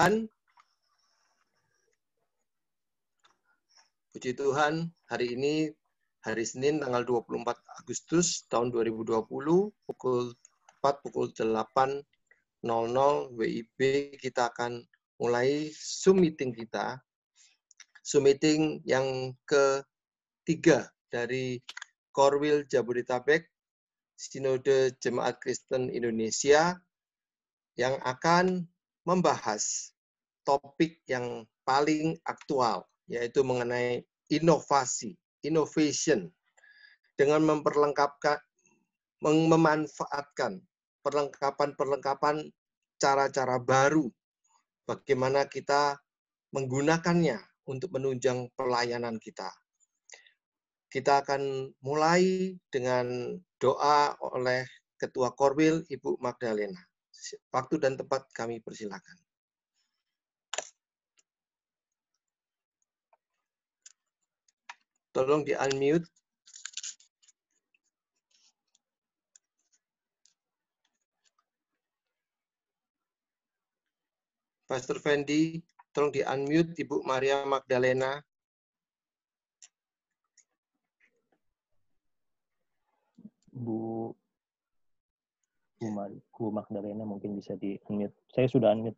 Puji Tuhan, hari ini hari Senin tanggal 24 Agustus tahun 2020 pukul 8.00 WIB kita akan mulai Zoom meeting kita. Zoom meeting yang ketiga dari Korwil Jabodetabek Sinode Jemaat Kristen Indonesia yang akan membahas topik yang paling aktual, yaitu mengenai inovasi, innovation, dengan memanfaatkan perlengkapan-perlengkapan cara-cara baru, bagaimana kita menggunakannya untuk menunjang pelayanan kita. Kita akan mulai dengan doa oleh Ketua Korwil, Ibu Magdalena. Waktu dan tempat kami persilakan. Tolong di-unmute. Pastor Fendi, tolong di-unmute Ibu Maria Magdalena. Bu Magdalena mungkin bisa di-unmute. Saya sudah unmute.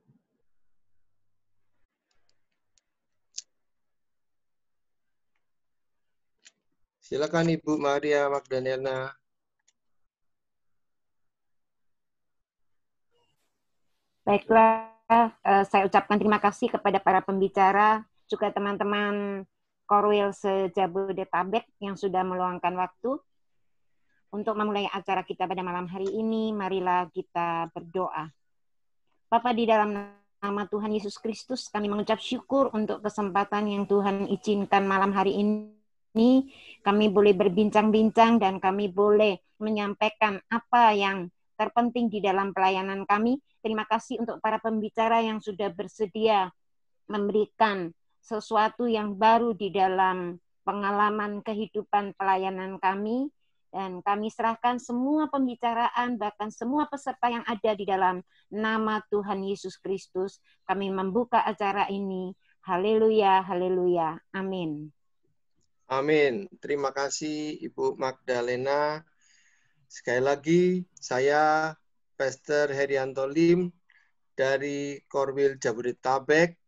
Silakan Ibu Maria Magdalena. Baiklah, saya ucapkan terima kasih kepada para pembicara, juga teman-teman Korwil se-Jabodetabek yang sudah meluangkan waktu untuk memulai acara kita pada malam hari ini. Marilah kita berdoa. Bapa, di dalam nama Tuhan Yesus Kristus, kami mengucap syukur untuk kesempatan yang Tuhan izinkan malam hari ini. Kami boleh berbincang-bincang dan kami boleh menyampaikan apa yang terpenting di dalam pelayanan kami. Terima kasih untuk para pembicara yang sudah bersedia memberikan sesuatu yang baru di dalam pengalaman kehidupan pelayanan kami. Dan kami serahkan semua pembicaraan, bahkan semua peserta yang ada di dalam nama Tuhan Yesus Kristus. Kami membuka acara ini. Haleluya, haleluya. Amin. Amin. Terima kasih Ibu Magdalena. Sekali lagi, saya Pastor Herianto Lim dari Korwil Jabodetabek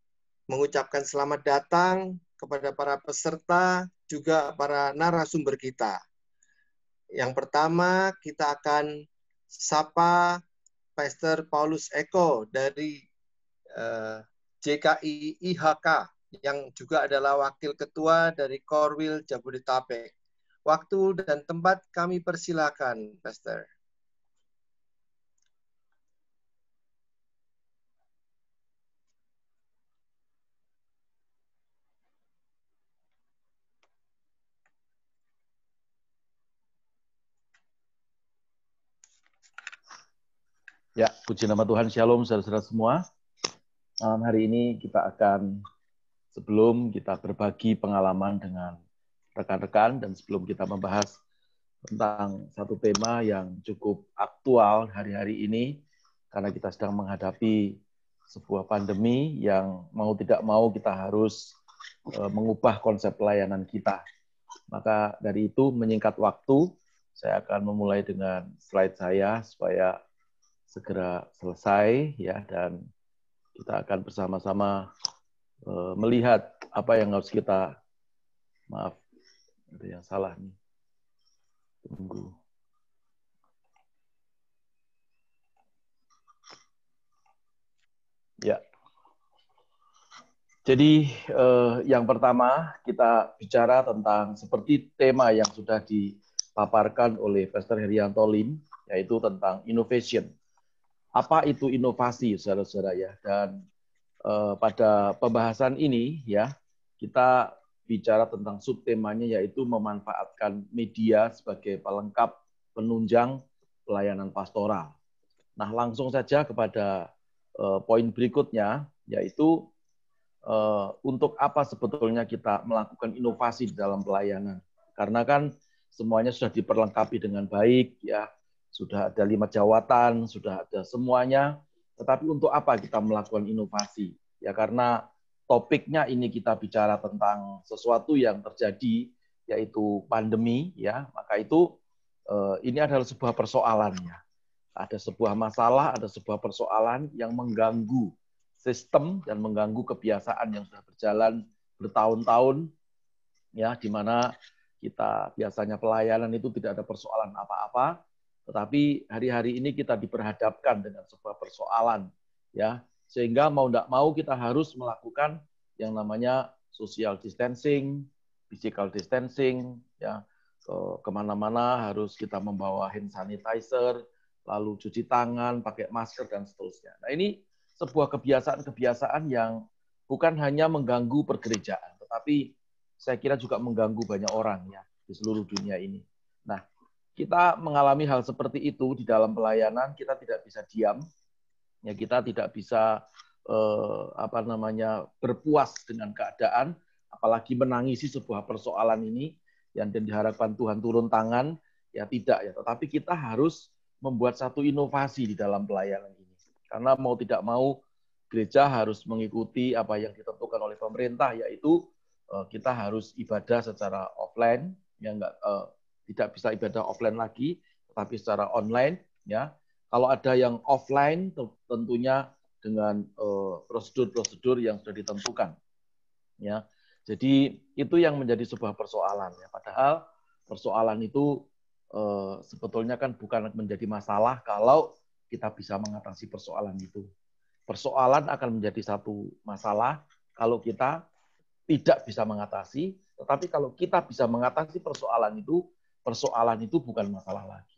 mengucapkan selamat datang kepada para peserta, juga para narasumber kita. Yang pertama, kita akan sapa Pastor Paulus Eko dari JKI IHK, yang juga adalah Wakil Ketua dari Korwil Jabodetabek. Waktu dan tempat kami persilakan, Pastor. Ya, puji nama Tuhan, Shalom saudara-saudara semua. Malam hari ini kita akan, sebelum kita berbagi pengalaman dengan rekan-rekan dan sebelum kita membahas tentang satu tema yang cukup aktual hari-hari ini, karena kita sedang menghadapi sebuah pandemi yang mau tidak mau kita harus mengubah konsep pelayanan kita. Maka dari itu, menyingkat waktu, saya akan memulai dengan slide saya supaya segera selesai, ya, dan kita akan bersama-sama melihat apa yang harus kita, maaf, ada yang salah nih. Tunggu. Ya. Jadi yang pertama kita bicara tentang seperti tema yang sudah dipaparkan oleh Pastor Herianto Lim, yaitu tentang innovation. Apa itu inovasi, saudara-saudara ya? Dan pada pembahasan ini ya, kita bicara tentang subtemanya, yaitu memanfaatkan media sebagai pelengkap penunjang pelayanan pastoral. Nah, langsung saja kepada poin berikutnya, yaitu untuk apa sebetulnya kita melakukan inovasi di dalam pelayanan. Karena kan semuanya sudah diperlengkapi dengan baik, ya. Sudah ada 5 jawatan, sudah ada semuanya. Tetapi untuk apa kita melakukan inovasi? Ya karena topiknya ini kita bicara tentang sesuatu yang terjadi, yaitu pandemi, ya, maka itu ini adalah sebuah persoalan, ya. Ada sebuah masalah, ada sebuah persoalan yang mengganggu sistem dan mengganggu kebiasaan yang sudah berjalan bertahun-tahun, ya, di mana kita biasanya pelayanan itu tidak ada persoalan apa-apa, tetapi hari-hari ini kita diperhadapkan dengan sebuah persoalan, ya, sehingga mau tidak mau kita harus melakukan yang namanya social distancing, physical distancing, ya, kemana-mana harus kita membawa hand sanitizer, lalu cuci tangan, pakai masker, dan seterusnya. Nah, ini sebuah kebiasaan-kebiasaan yang bukan hanya mengganggu pergerejaan, tetapi saya kira juga mengganggu banyak orang, ya, di seluruh dunia ini. Nah, kita mengalami hal seperti itu di dalam pelayanan, kita tidak bisa diam, ya, kita tidak bisa berpuas dengan keadaan, apalagi menangisi sebuah persoalan ini, yang diharapkan Tuhan turun tangan, ya tidak, ya. Tetapi kita harus membuat satu inovasi di dalam pelayanan ini. Karena mau tidak mau, gereja harus mengikuti apa yang ditentukan oleh pemerintah, yaitu kita harus ibadah secara offline, ya, tidak bisa ibadah offline lagi, tetapi secara online, ya. Kalau ada yang offline, tentunya dengan prosedur-prosedur yang sudah ditentukan, ya. Jadi itu yang menjadi sebuah persoalan, ya. Padahal persoalan itu sebetulnya kan bukan menjadi masalah kalau kita bisa mengatasi persoalan itu. Persoalan akan menjadi satu masalah kalau kita tidak bisa mengatasi, tetapi kalau kita bisa mengatasi persoalan itu bukan masalah lagi.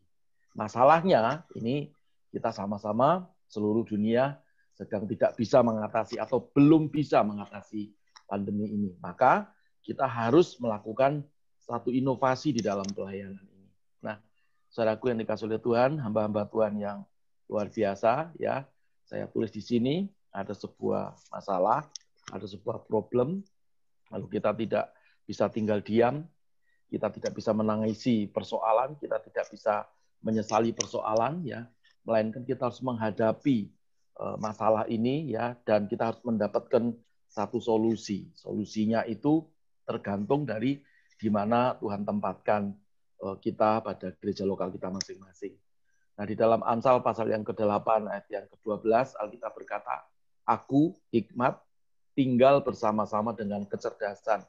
Masalahnya ini kita sama-sama seluruh dunia sedang tidak bisa mengatasi atau belum bisa mengatasi pandemi ini. Maka kita harus melakukan satu inovasi di dalam pelayanan ini. Nah, saudaraku yang dikasihi oleh Tuhan, hamba-hamba Tuhan yang luar biasa, ya. Saya tulis di sini ada sebuah masalah, ada sebuah problem, lalu kita tidak bisa tinggal diam, kita tidak bisa menangisi persoalan, kita tidak bisa menyesali persoalan, ya, melainkan kita harus menghadapi masalah ini, ya, dan kita harus mendapatkan satu solusi. Solusinya itu tergantung dari di mana Tuhan tempatkan kita pada gereja lokal kita masing-masing. Nah, di dalam Amsal pasal yang ke-8 ayat yang ke-12, Alkitab berkata, "Aku, hikmat, tinggal bersama-sama dengan kecerdasan,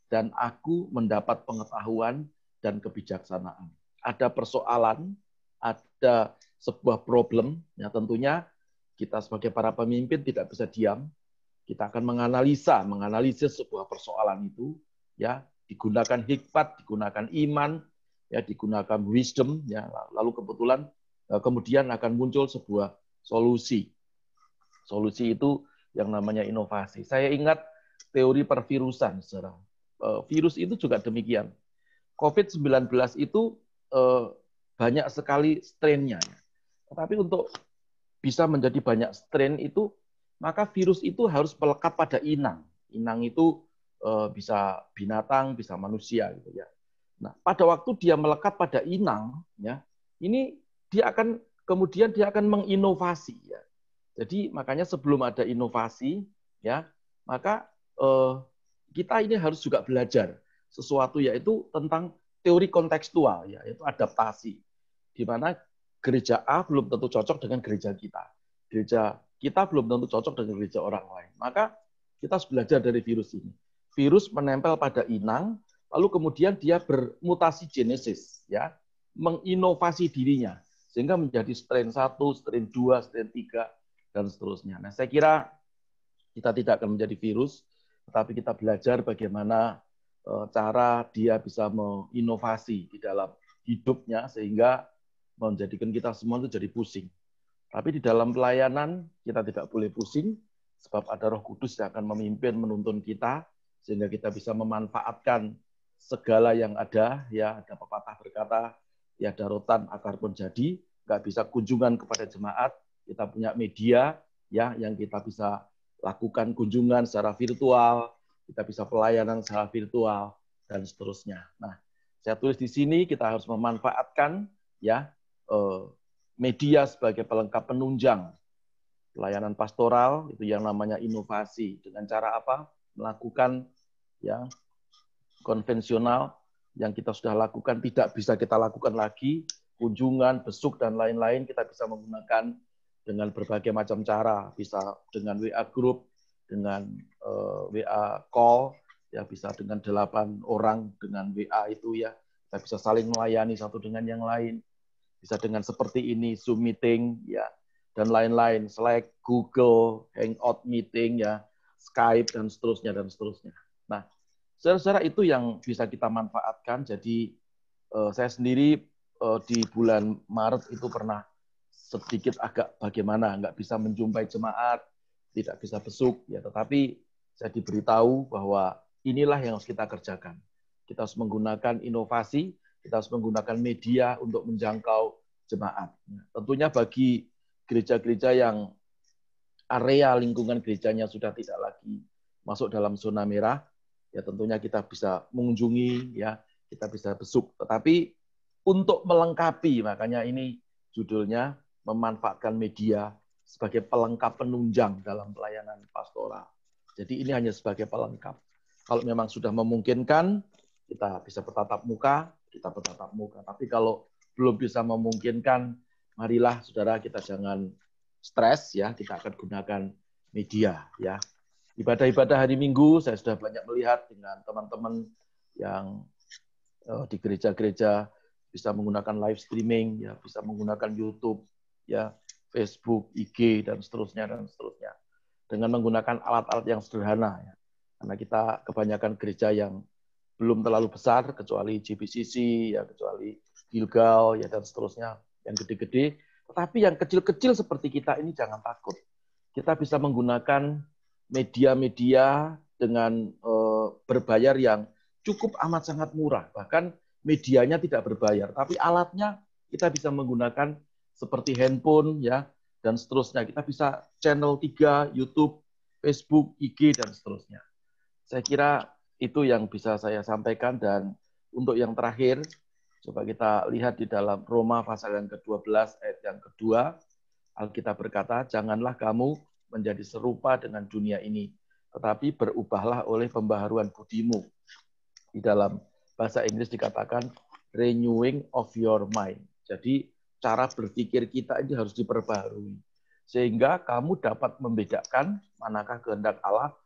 dan aku mendapat pengetahuan dan kebijaksanaan." Ada persoalan, ada sebuah problem, ya, tentunya kita sebagai para pemimpin tidak bisa diam. Kita akan menganalisis sebuah persoalan itu, ya, digunakan hikmat, digunakan iman, ya, digunakan wisdom, ya, lalu kemudian akan muncul sebuah solusi. Solusi itu yang namanya inovasi. Saya ingat teori pervirusan, saudara. Virus itu juga demikian. COVID-19 itu banyak sekali strain-nya. Tetapi untuk bisa menjadi banyak strain itu, maka virus itu harus melekat pada inang. Inang itu bisa binatang, bisa manusia, gitu, ya. Nah, pada waktu dia melekat pada inang, ya, ini dia akan menginovasi, ya. Jadi makanya sebelum ada inovasi, ya, maka kita ini harus juga belajar sesuatu, yaitu tentang teori kontekstual, ya, yaitu adaptasi. Di mana gereja A belum tentu cocok dengan gereja kita. Gereja kita belum tentu cocok dengan gereja orang lain. Maka kita harus belajar dari virus ini. Virus menempel pada inang, lalu kemudian dia bermutasi genesis, ya, menginovasi dirinya, sehingga menjadi strain 1, strain 2, strain 3, dan seterusnya. Nah, saya kira kita tidak akan menjadi virus, tetapi kita belajar bagaimana cara dia bisa menginovasi di dalam hidupnya, sehingga menjadikan kita semua itu jadi pusing. Tapi di dalam pelayanan, kita tidak boleh pusing, sebab ada Roh Kudus yang akan memimpin, menuntun kita, sehingga kita bisa memanfaatkan segala yang ada, ya. Ada pepatah berkata, ya darotan akar pun jadi, nggak bisa kunjungan kepada jemaat, kita punya media, ya, yang kita bisa lakukan kunjungan secara virtual, kita bisa pelayanan secara virtual, dan seterusnya. Nah, saya tulis di sini kita harus memanfaatkan, ya, media sebagai pelengkap penunjang pelayanan pastoral, itu yang namanya inovasi. Dengan cara apa? Melakukan ya konvensional yang kita sudah lakukan tidak bisa kita lakukan lagi, kunjungan, besuk, dan lain-lain kita bisa menggunakan dengan berbagai macam cara, bisa dengan WA group, dengan WA call, ya bisa dengan 8 orang dengan WA itu ya, kita bisa saling melayani satu dengan yang lain, bisa dengan seperti ini Zoom meeting ya, dan lain-lain, Slack, Google, Hangout meeting ya, Skype dan seterusnya dan seterusnya. Nah, saudara-saudara itu yang bisa kita manfaatkan. Jadi saya sendiri di bulan Maret itu pernah sedikit agak bagaimana, nggak bisa menjumpai jemaat, tidak bisa besuk, ya. Tetapi saya diberitahu bahwa inilah yang harus kita kerjakan. Kita harus menggunakan inovasi, kita harus menggunakan media untuk menjangkau jemaat. Tentunya bagi gereja-gereja yang area lingkungan gerejanya sudah tidak lagi masuk dalam zona merah, ya tentunya kita bisa mengunjungi, ya kita bisa besuk. Tetapi untuk melengkapi, makanya ini judulnya memanfaatkan media sebagai pelengkap penunjang dalam pelayanan pastoral. Jadi ini hanya sebagai pelengkap. Kalau memang sudah memungkinkan, kita bisa bertatap muka, kita bertatap muka. Tapi kalau belum bisa memungkinkan, marilah saudara kita jangan stres, ya kita akan gunakan media, ya. Ibadah-ibadah hari Minggu saya sudah banyak melihat dengan teman-teman yang di gereja-gereja bisa menggunakan live streaming, ya bisa menggunakan YouTube, ya Facebook, IG dan seterusnya dengan menggunakan alat-alat yang sederhana, ya. Karena kita kebanyakan gereja yang belum terlalu besar kecuali GBCC, ya kecuali Gilgal, ya dan seterusnya yang gede-gede. Tetapi yang kecil-kecil seperti kita ini jangan takut. Kita bisa menggunakan media-media dengan berbayar yang cukup amat sangat murah. Bahkan medianya tidak berbayar, tapi alatnya kita bisa menggunakan seperti handphone, ya dan seterusnya. Kita bisa channel 3, YouTube, Facebook, IG dan seterusnya. Saya kira itu yang bisa saya sampaikan. Dan untuk yang terakhir, coba kita lihat di dalam Roma pasal yang ke-12 ayat yang kedua, Alkitab berkata, janganlah kamu menjadi serupa dengan dunia ini, tetapi berubahlah oleh pembaharuan budimu. Di dalam bahasa Inggris dikatakan renewing of your mind. Jadi cara berpikir kita ini harus diperbaharui, sehingga kamu dapat membedakan manakah kehendak Allah,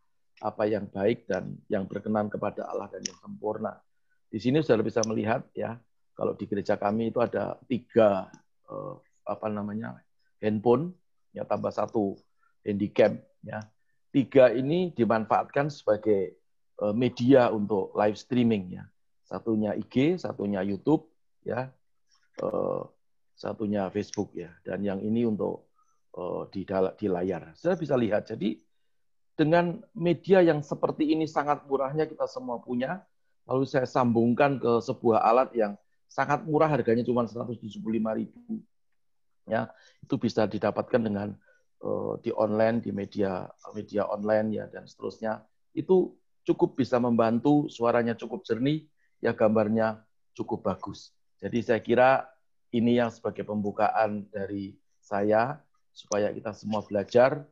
apa yang baik dan yang berkenan kepada Allah dan yang sempurna. Di sini sudah bisa melihat, ya, kalau di gereja kami itu ada 3 handphone, ya tambah 1 handicap, ya. 3 ini dimanfaatkan sebagai media untuk live streaming, ya. Satunya IG, satunya YouTube, ya, satunya Facebook, ya, dan yang ini untuk di layar. Saya bisa lihat. Jadi dengan media yang seperti ini sangat murahnya kita semua punya, lalu saya sambungkan ke sebuah alat yang sangat murah, harganya cuma 175.000. Ya, itu bisa didapatkan dengan di online, di media online, ya dan seterusnya. Itu cukup bisa membantu, suaranya cukup jernih, ya gambarnya cukup bagus. Jadi saya kira ini yang sebagai pembukaan dari saya, supaya kita semua belajar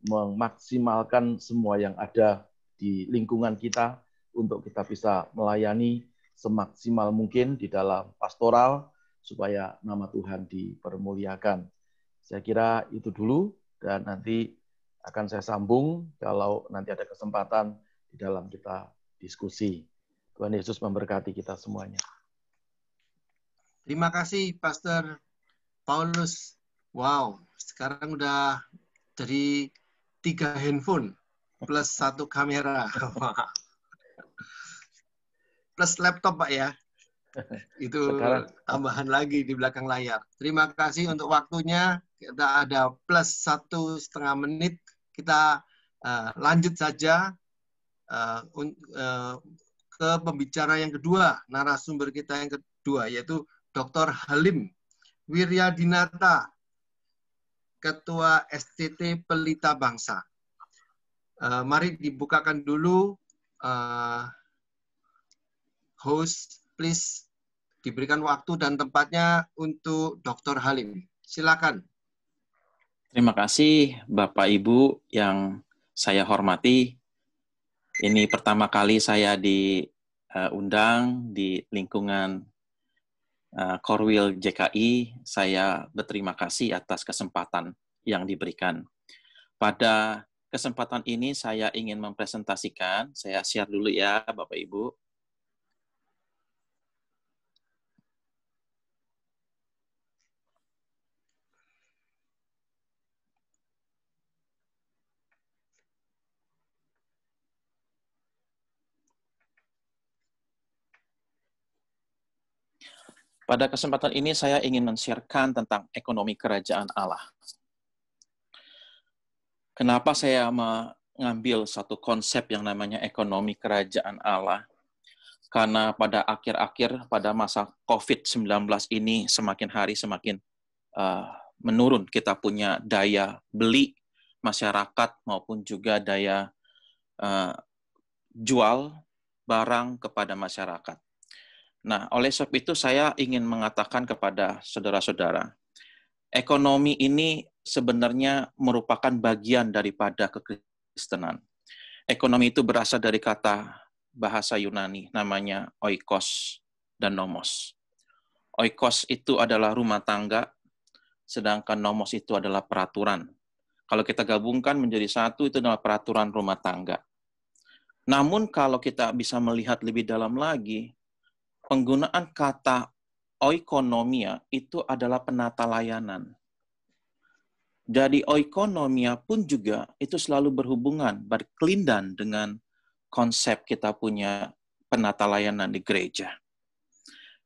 memaksimalkan semua yang ada di lingkungan kita untuk kita bisa melayani semaksimal mungkin di dalam pastoral supaya nama Tuhan dipermuliakan. Saya kira itu dulu, dan nanti akan saya sambung kalau nanti ada kesempatan di dalam kita diskusi. Tuhan Yesus memberkati kita semuanya. Terima kasih Pastor Paulus. Wow, sekarang udah dari 3 handphone plus 1 kamera. Plus laptop, Pak, ya. Itu sekarang tambahan lagi di belakang layar. Terima kasih untuk waktunya. Kita ada plus 1,5 menit. Kita lanjut saja ke pembicara yang kedua, narasumber kita yang kedua, yaitu Dr. Halim Wiryadinata, Ketua STT Pelita Bangsa. Mari dibukakan dulu. Host, please diberikan waktu dan tempatnya untuk Dr. Halim. Silakan. Terima kasih Bapak Ibu yang saya hormati. Ini pertama kali saya diundang di lingkungan Korwil JKI. Saya berterima kasih atas kesempatan yang diberikan. Pada kesempatan ini saya ingin mempresentasikan, saya share dulu ya Bapak Ibu. Pada kesempatan ini saya ingin men-sharekan tentang ekonomi kerajaan Allah. Kenapa saya mengambil satu konsep yang namanya ekonomi kerajaan Allah? Karena pada akhir-akhir, pada masa COVID-19 ini semakin hari semakin menurun. Kita punya daya beli masyarakat maupun juga daya jual barang kepada masyarakat. Nah, oleh sebab itu saya ingin mengatakan kepada saudara-saudara, ekonomi ini sebenarnya merupakan bagian daripada kekristenan. Ekonomi itu berasal dari kata bahasa Yunani, namanya oikos dan nomos. Oikos itu adalah rumah tangga, sedangkan nomos itu adalah peraturan. Kalau kita gabungkan menjadi satu, itu adalah peraturan rumah tangga. Namun kalau kita bisa melihat lebih dalam lagi, penggunaan kata oikonomia itu adalah penata layanan. Jadi oikonomia pun juga itu selalu berhubungan, berkelindan dengan konsep kita punya penata layanan di gereja.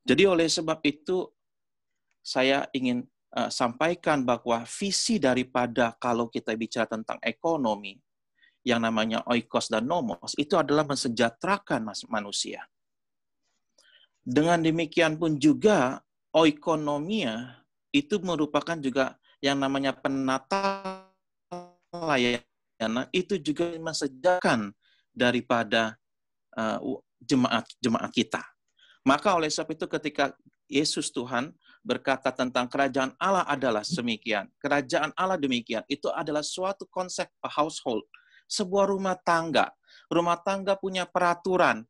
Jadi oleh sebab itu, saya ingin sampaikan bahwa visi daripada kalau kita bicara tentang ekonomi, yang namanya oikos dan nomos, itu adalah mensejahterakan manusia. Dengan demikian pun juga, oikonomia itu merupakan juga yang namanya penata layanan, itu juga mensejahterakan daripada jemaat kita. Maka oleh sebab itu ketika Yesus Tuhan berkata tentang kerajaan Allah adalah semikian, kerajaan Allah demikian, itu adalah suatu konsep household, sebuah rumah tangga. Rumah tangga punya peraturan.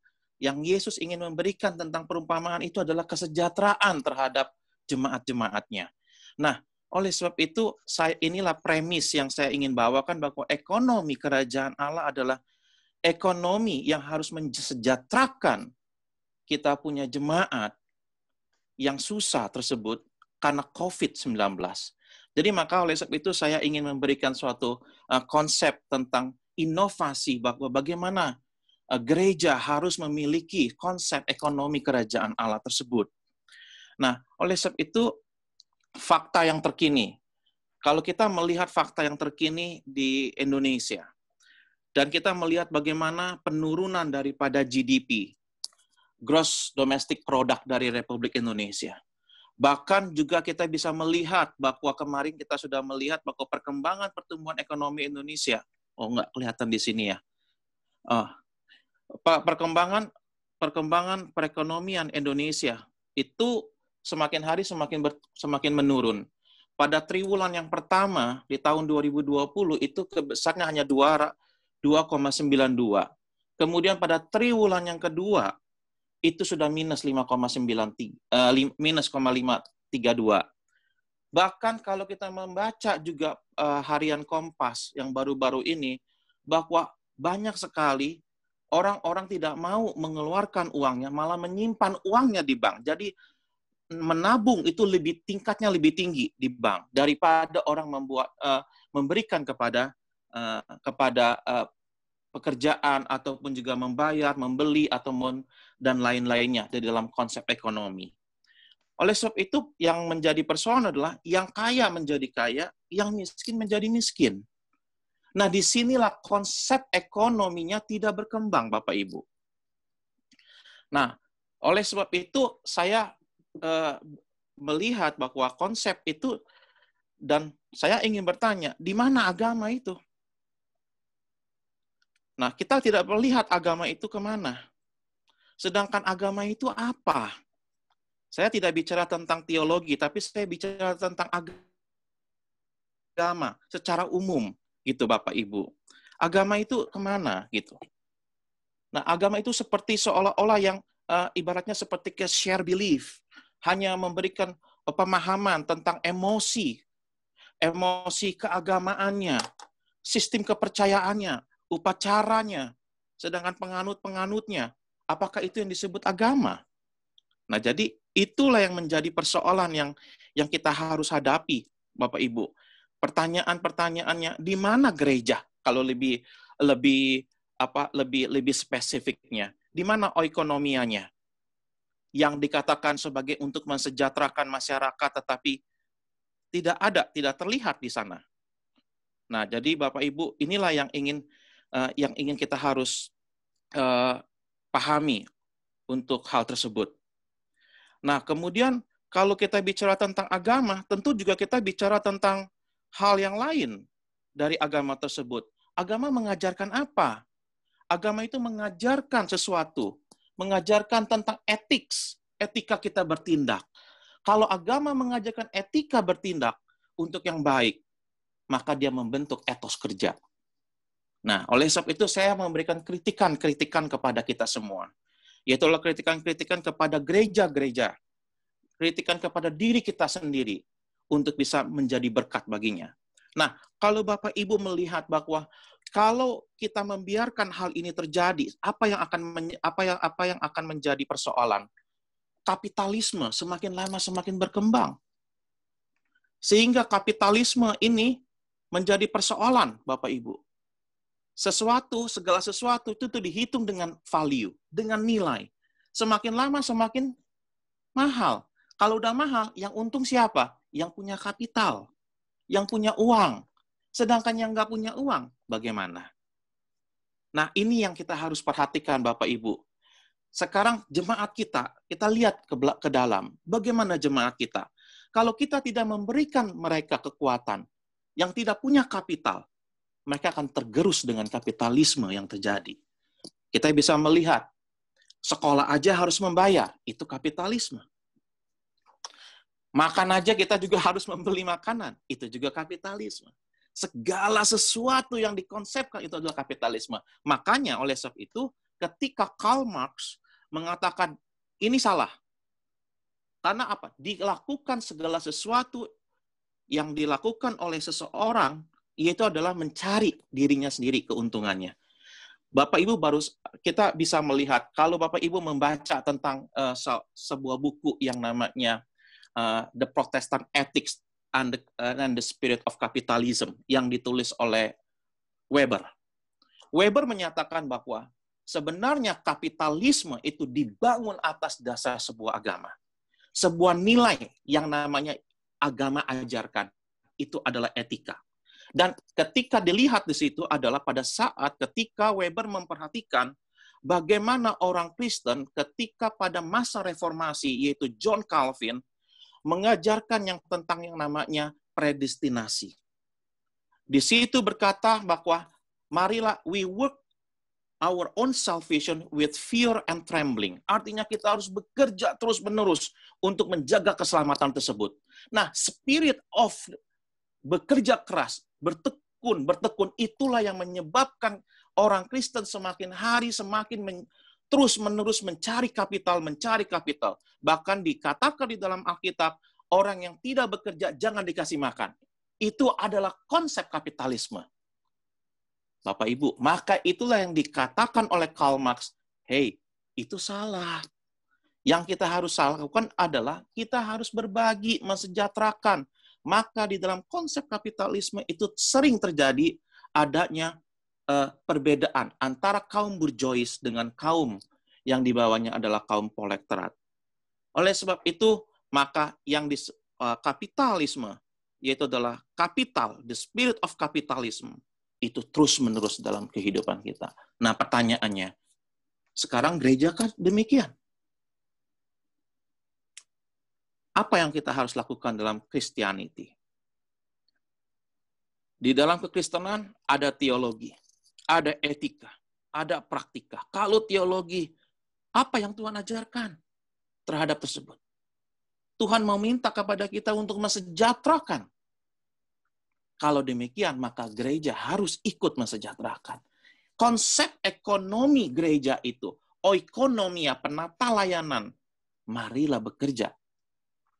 Yang Yesus ingin memberikan tentang perumpamaan itu adalah kesejahteraan terhadap jemaat-jemaatnya. Nah, oleh sebab itu, inilah premis yang saya ingin bawakan bahwa ekonomi kerajaan Allah adalah ekonomi yang harus mensejahterakan kita punya jemaat yang susah tersebut karena COVID-19. Jadi maka oleh sebab itu saya ingin memberikan suatu konsep tentang inovasi bahwa bagaimana gereja harus memiliki konsep ekonomi kerajaan Allah tersebut. Nah, oleh sebab itu, fakta yang terkini. Kalau kita melihat fakta yang terkini di Indonesia, dan kita melihat bagaimana penurunan daripada GDP, Gross Domestic Product dari Republik Indonesia. Bahkan juga kita bisa melihat bahwa kemarin kita sudah melihat bahwa perkembangan pertumbuhan ekonomi Indonesia, nggak kelihatan di sini ya, perkembangan perekonomian Indonesia itu semakin hari semakin menurun. Pada triwulan yang pertama di tahun 2020 itu besarnya hanya 2,92. Kemudian pada triwulan yang kedua itu sudah minus 5,32. Bahkan kalau kita membaca juga harian Kompas yang baru-baru ini, bahwa banyak sekali orang-orang tidak mau mengeluarkan uangnya, malah menyimpan uangnya di bank. Jadi menabung itu tingkatnya lebih tinggi di bank daripada orang memberikan kepada pekerjaan ataupun juga membayar, membeli ataupun dan lain-lainnya di dalam konsep ekonomi. Oleh sebab itu yang menjadi persoalan adalah yang kaya menjadi kaya, yang miskin menjadi miskin. Nah, disinilah konsep ekonominya tidak berkembang, Bapak Ibu. Nah, oleh sebab itu saya melihat bahwa konsep itu, dan saya ingin bertanya, di mana agama itu? Nah, kita tidak melihat agama itu kemana. Sedangkan agama itu apa? Saya tidak bicara tentang teologi, tapi saya bicara tentang agama. agama secara umum, gitu Bapak Ibu. Agama itu kemana gitu? Nah, agama itu seperti seolah-olah yang ibaratnya seperti ke share belief, hanya memberikan pemahaman tentang emosi keagamaannya, sistem kepercayaannya, upacaranya, sedangkan penganut-penganutnya, apakah itu yang disebut agama? Nah, jadi itulah yang menjadi persoalan yang kita harus hadapi, Bapak Ibu. Pertanyaan-pertanyaannya, di mana gereja? Kalau lebih spesifiknya, di mana oikonomianya? Yang dikatakan sebagai untuk mensejahterakan masyarakat, tetapi tidak terlihat di sana. Nah, jadi Bapak Ibu, inilah yang ingin kita harus pahami untuk hal tersebut. Nah, kemudian kalau kita bicara tentang agama, tentu juga kita bicara tentang hal yang lain dari agama tersebut. Agama mengajarkan apa? Agama itu mengajarkan sesuatu, mengajarkan tentang etika kita bertindak. Kalau agama mengajarkan etika bertindak untuk yang baik, maka dia membentuk etos kerja. Nah, oleh sebab itu saya memberikan kritikan kepada kita semua. Yaitu kritikan kepada gereja-gereja, kritikan kepada diri kita sendiri untuk bisa menjadi berkat baginya. Nah, kalau Bapak Ibu melihat bahwa kalau kita membiarkan hal ini terjadi, apa yang akan menjadi persoalan? Kapitalisme semakin lama semakin berkembang. Sehingga kapitalisme ini menjadi persoalan, Bapak Ibu. Segala sesuatu itu dihitung dengan value, dengan nilai. Semakin lama semakin mahal. Kalau udah mahal, yang untung siapa? Yang punya kapital, yang punya uang. Sedangkan yang nggak punya uang, bagaimana? Nah, ini yang kita harus perhatikan, Bapak Ibu. Sekarang jemaat kita lihat ke dalam. Bagaimana jemaat kita? Kalau kita tidak memberikan mereka kekuatan, yang tidak punya kapital, mereka akan tergerus dengan kapitalisme yang terjadi. Kita bisa melihat, sekolah aja harus membayar, itu kapitalisme. Makan aja kita juga harus membeli makanan, itu juga kapitalisme. Segala sesuatu yang dikonsepkan itu adalah kapitalisme. Makanya oleh sebab itu, ketika Karl Marx mengatakan ini salah, karena apa? Dilakukan segala sesuatu yang dilakukan oleh seseorang, yaitu adalah mencari dirinya sendiri keuntungannya. Bapak Ibu kita bisa melihat, kalau Bapak Ibu membaca tentang sebuah buku yang namanya The Protestant Ethics and the Spirit of Capitalism yang ditulis oleh Weber. Weber menyatakan bahwa sebenarnya kapitalisme itu dibangun atas dasar sebuah agama. Sebuah nilai yang namanya agama ajarkan, itu adalah etika. Dan ketika dilihat di situ adalah pada saat ketika Weber memperhatikan bagaimana orang Kristen ketika pada masa reformasi, yaitu John Calvin, mengajarkan tentang yang namanya predestinasi. Di situ berkata bahwa marilah we work our own salvation with fear and trembling. Artinya kita harus bekerja terus-menerus untuk menjaga keselamatan tersebut. Nah, spirit of bekerja keras, bertekun, itulah yang menyebabkan orang Kristen semakin hari semakin terus-menerus mencari kapital. Bahkan dikatakan di dalam Alkitab, orang yang tidak bekerja jangan dikasih makan. Itu adalah konsep kapitalisme. Bapak Ibu, maka itulah yang dikatakan oleh Karl Marx, hey, itu salah. Yang kita harus lakukan adalah kita harus berbagi, mensejahterakan. Maka di dalam konsep kapitalisme itu sering terjadi adanya perbedaan antara kaum burjois dengan kaum yang di bawahnya adalah kaum proletariat. Oleh sebab itu, maka yang di kapitalisme, yaitu adalah kapital, the spirit of capitalism, itu terus-menerus dalam kehidupan kita. Nah, pertanyaannya, sekarang gereja kan demikian. Apa yang kita harus lakukan dalam Christianity? Di dalam kekristenan ada teologi, ada etika, ada praktika. Kalau teologi, apa yang Tuhan ajarkan terhadap tersebut? Tuhan meminta kepada kita untuk mensejahterakan. Kalau demikian, maka gereja harus ikut mensejahterakan. Konsep ekonomi gereja itu, oikonomia, penata layanan, marilah bekerja,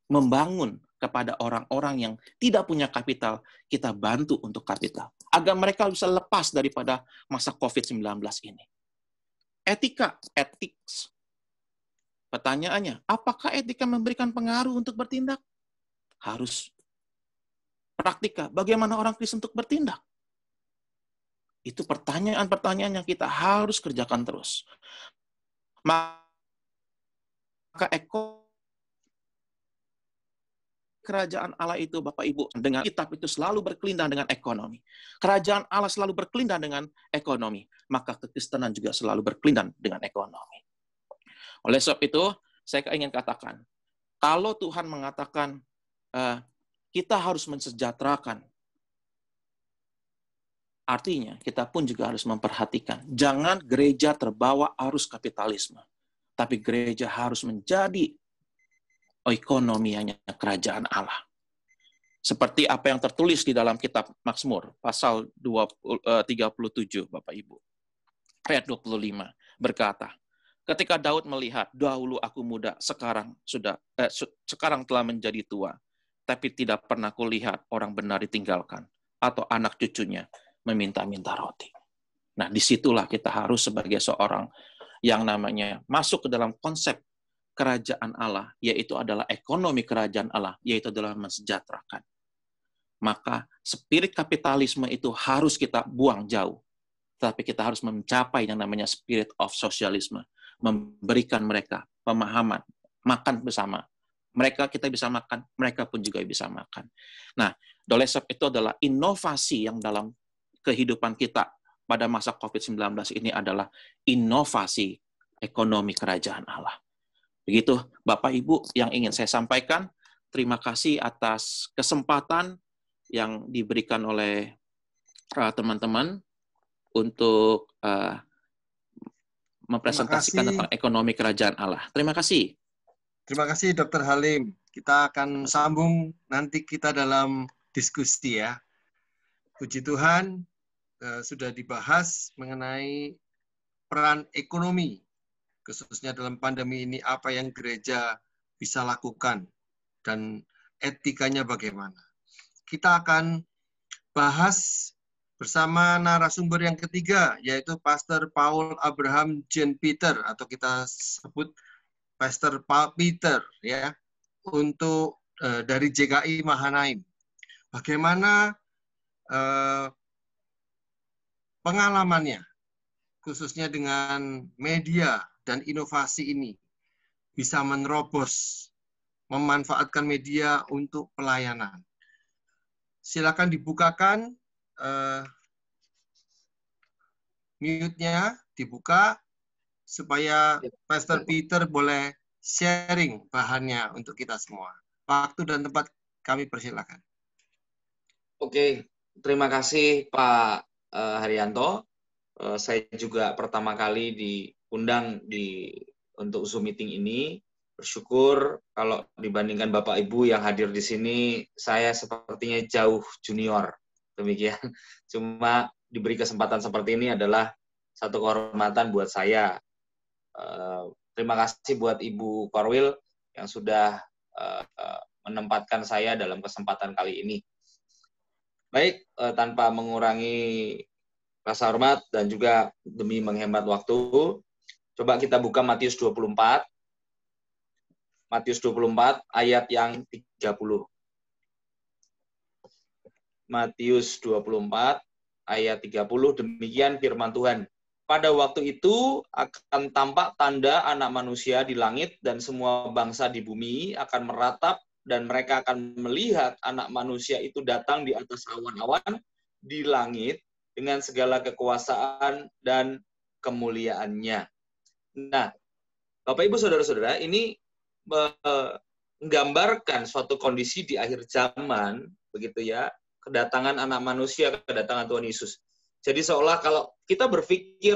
membangun kepada orang-orang yang tidak punya kapital, kita bantu untuk kapital. Agar mereka bisa lepas daripada masa COVID-19 ini. Etika, ethics. Pertanyaannya, apakah etika memberikan pengaruh untuk bertindak? Harus. Praktika, bagaimana orang Kristen untuk bertindak? Itu pertanyaan-pertanyaan yang kita harus kerjakan terus. Maka kerajaan Allah itu, Bapak Ibu, dengan kitab itu selalu berkelindahan dengan ekonomi. Kerajaan Allah selalu berkelindahan dengan ekonomi. Maka kekristenan juga selalu berkelindahan dengan ekonomi. Oleh sebab itu, saya ingin katakan, kalau Tuhan mengatakan, kita harus mensejahterakan. Artinya, kita pun juga harus memperhatikan. Jangan gereja terbawa arus kapitalisme. Tapi gereja harus menjadi ekonomianya kerajaan Allah. Seperti apa yang tertulis di dalam kitab Mazmur, pasal 37, Bapak Ibu. Ayat 25, berkata, ketika Daud melihat, dahulu aku muda, sekarang telah menjadi tua. Tapi tidak pernah kulihat orang benar ditinggalkan, atau anak cucunya meminta-minta roti. Nah, disitulah kita harus sebagai seorang yang namanya masuk ke dalam konsep kerajaan Allah, yaitu adalah ekonomi kerajaan Allah, yaitu adalah mensejahterakan. Maka spirit kapitalisme itu harus kita buang jauh. Tapi kita harus mencapai yang namanya spirit of socialism, memberikan mereka pemahaman, makan bersama. Kita bisa makan, mereka pun juga bisa makan. Nah, oleh sebab itu adalah inovasi yang dalam kehidupan kita pada masa COVID-19 ini adalah inovasi ekonomi kerajaan Allah. Begitu, Bapak Ibu, yang ingin saya sampaikan. Terima kasih atas kesempatan yang diberikan oleh teman-teman untuk mempresentasikan tentang ekonomi kerajaan Allah. Terima kasih. Terima kasih Dr. Halim. Kita akan sambung nanti kita dalam diskusi ya. Puji Tuhan, sudah dibahas mengenai peran ekonomi, khususnya dalam pandemi ini, apa yang gereja bisa lakukan dan etikanya bagaimana. Kita akan bahas bersama narasumber yang ketiga, yaitu Pastor Paul Abraham Jean Peter, atau kita sebut Pastor Paul Peter, ya, untuk dari JKI Mahanaim. Bagaimana pengalamannya, khususnya dengan media dan inovasi ini, bisa menerobos, memanfaatkan media untuk pelayanan. Silakan dibukakan mute-nya, dibuka, supaya Pastor Peter boleh sharing bahannya untuk kita semua. Waktu dan tempat kami persilakan. Oke, terima kasih Pak Haryanto. Saya juga pertama kali diundang untuk Zoom meeting ini. Bersyukur kalau dibandingkan Bapak Ibu yang hadir di sini, saya sepertinya jauh junior. Demikian. Cuma diberi kesempatan seperti ini adalah satu kehormatan buat saya. Terima kasih buat Ibu Korwil yang sudah menempatkan saya dalam kesempatan kali ini. Baik, tanpa mengurangi rasa hormat dan juga demi menghemat waktu, coba kita buka Matius 24. Matius 24 ayat yang 30. Matius 24 ayat 30, demikian firman Tuhan. Pada waktu itu akan tampak tanda anak manusia di langit, dan semua bangsa di bumi akan meratap, dan mereka akan melihat anak manusia itu datang di atas awan-awan di langit dengan segala kekuasaan dan kemuliaannya. Nah, Bapak Ibu Saudara-saudara, ini menggambarkan suatu kondisi di akhir zaman, begitu ya, kedatangan anak manusia, kedatangan Tuhan Yesus. Jadi seolah kalau kita berpikir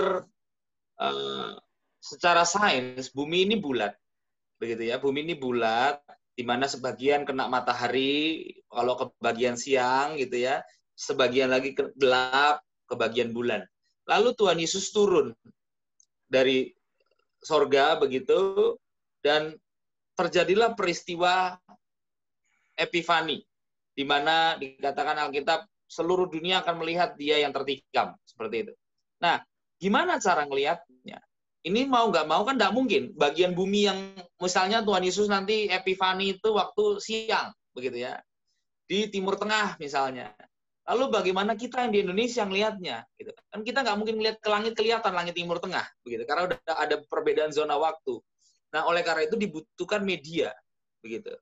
secara sains, bumi ini bulat, begitu ya, bumi ini bulat, di mana sebagian kena matahari, kalau ke bagian siang, gitu ya, sebagian lagi gelap, kebagian bulan. Lalu Tuhan Yesus turun dari sorga begitu, dan terjadilah peristiwa Epifani, di mana dikatakan Alkitab seluruh dunia akan melihat dia yang tertikam, seperti itu. Nah, gimana cara ngelihatnya? Ini mau nggak mau kan nggak mungkin. Bagian bumi yang misalnya Tuhan Yesus nanti Epifani itu waktu siang, begitu ya. Di Timur Tengah misalnya. Lalu bagaimana kita yang di Indonesia ngelihatnya? Gitu. Kan kita nggak mungkin ngelihat ke langit, kelihatan langit Timur Tengah, begitu. Karena udah ada perbedaan zona waktu. Nah, oleh karena itu dibutuhkan media, begitu.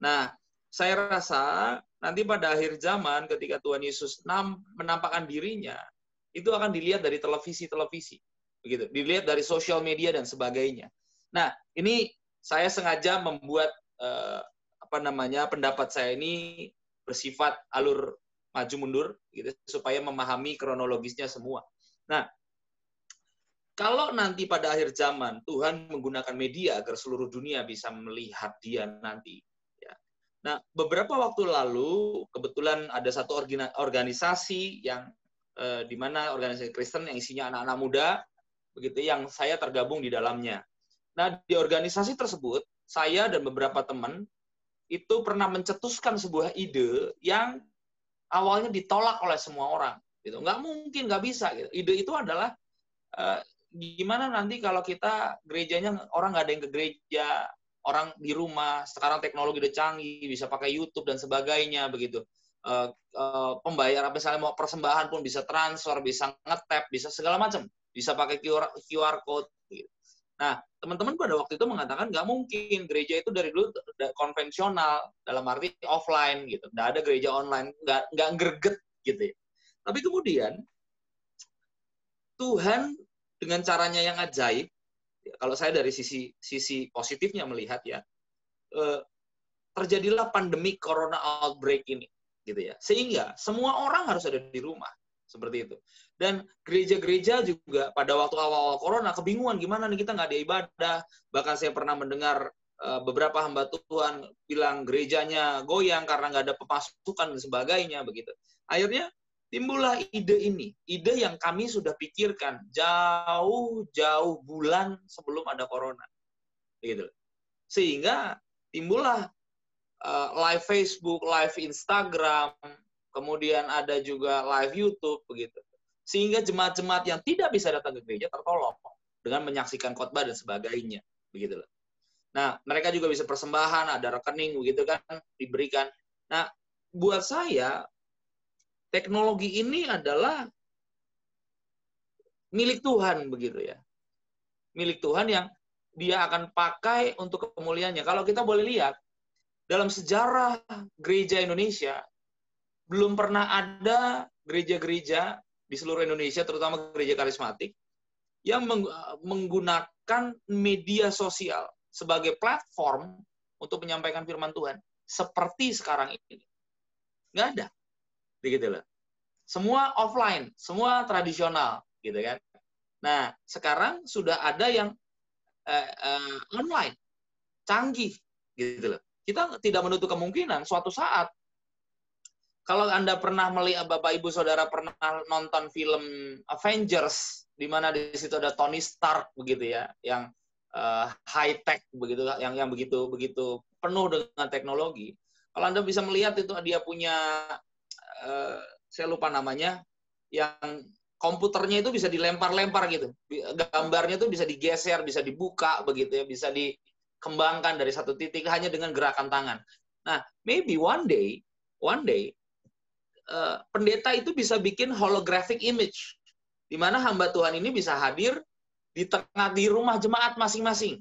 Nah, saya rasa nanti pada akhir zaman ketika Tuhan Yesus menampakkan dirinya, itu akan dilihat dari televisi-televisi, begitu. Dilihat dari sosial media dan sebagainya. Nah, ini saya sengaja membuat pendapat saya ini bersifat alur maju mundur, gitu, supaya memahami kronologisnya semua. Nah, kalau nanti pada akhir zaman Tuhan menggunakan media agar seluruh dunia bisa melihat Dia nanti. Ya. Nah, beberapa waktu lalu kebetulan ada satu organisasi yang di mana organisasi Kristen yang isinya anak-anak muda, begitu, yang saya tergabung di dalamnya. Nah, di organisasi tersebut saya dan beberapa teman itu pernah mencetuskan sebuah ide yang awalnya ditolak oleh semua orang, gitu. Nggak mungkin, nggak bisa. Gitu. Ide itu adalah gimana nanti kalau kita gerejanya orang nggak ada yang ke gereja, orang di rumah. Sekarang teknologi udah canggih, bisa pakai YouTube dan sebagainya, begitu. Pembayaran misalnya mau persembahan pun bisa transfer, bisa nge-tap, bisa segala macam, bisa pakai QR code. Gitu. Nah, teman-teman pada waktu itu mengatakan nggak mungkin, gereja itu dari dulu konvensional, dalam arti offline, gitu. Nggak ada gereja online, nggak greget, gitu ya. Tapi kemudian, Tuhan dengan caranya yang ajaib, kalau saya dari sisi positifnya melihat ya, terjadilah pandemi corona outbreak ini, gitu ya. Sehingga semua orang harus ada di rumah. Seperti itu. Dan gereja-gereja juga pada waktu awal-awal corona kebingungan gimana nih, kita nggak ada ibadah. Bahkan saya pernah mendengar beberapa hamba Tuhan bilang gerejanya goyang karena nggak ada pemasukan dan sebagainya, begitu. Akhirnya timbullah ide ini, ide yang kami sudah pikirkan jauh-jauh bulan sebelum ada corona, gitu. Sehingga timbullah live Facebook, live Instagram, kemudian ada juga live YouTube, begitu. Sehingga jemaat-jemaat yang tidak bisa datang ke gereja tertolong dengan menyaksikan khotbah dan sebagainya, begitu. Nah, mereka juga bisa persembahan, ada rekening, begitu kan, diberikan. Nah, buat saya teknologi ini adalah milik Tuhan, begitu ya. Milik Tuhan yang Dia akan pakai untuk kemuliaannya. Kalau kita boleh lihat dalam sejarah gereja Indonesia, belum pernah ada gereja-gereja di seluruh Indonesia, terutama gereja karismatik, yang menggunakan media sosial sebagai platform untuk menyampaikan firman Tuhan seperti sekarang ini. Nggak ada. Begitu loh. Semua offline, semua tradisional, gitu kan. Nah, sekarang sudah ada yang online, canggih, gitu loh. Kita tidak menutup kemungkinan suatu saat, kalau Anda pernah melihat, Bapak Ibu Saudara pernah nonton film Avengers, di mana di situ ada Tony Stark, begitu ya, yang high tech, begitu, yang begitu penuh dengan teknologi. Kalau Anda bisa melihat itu dia punya, saya lupa namanya, yang komputernya itu bisa dilempar-lempar gitu, gambarnya itu bisa digeser, bisa dibuka, begitu ya, bisa dikembangkan dari satu titik hanya dengan gerakan tangan. Nah, maybe one day pendeta itu bisa bikin holographic image, di mana hamba Tuhan ini bisa hadir di rumah jemaat masing-masing.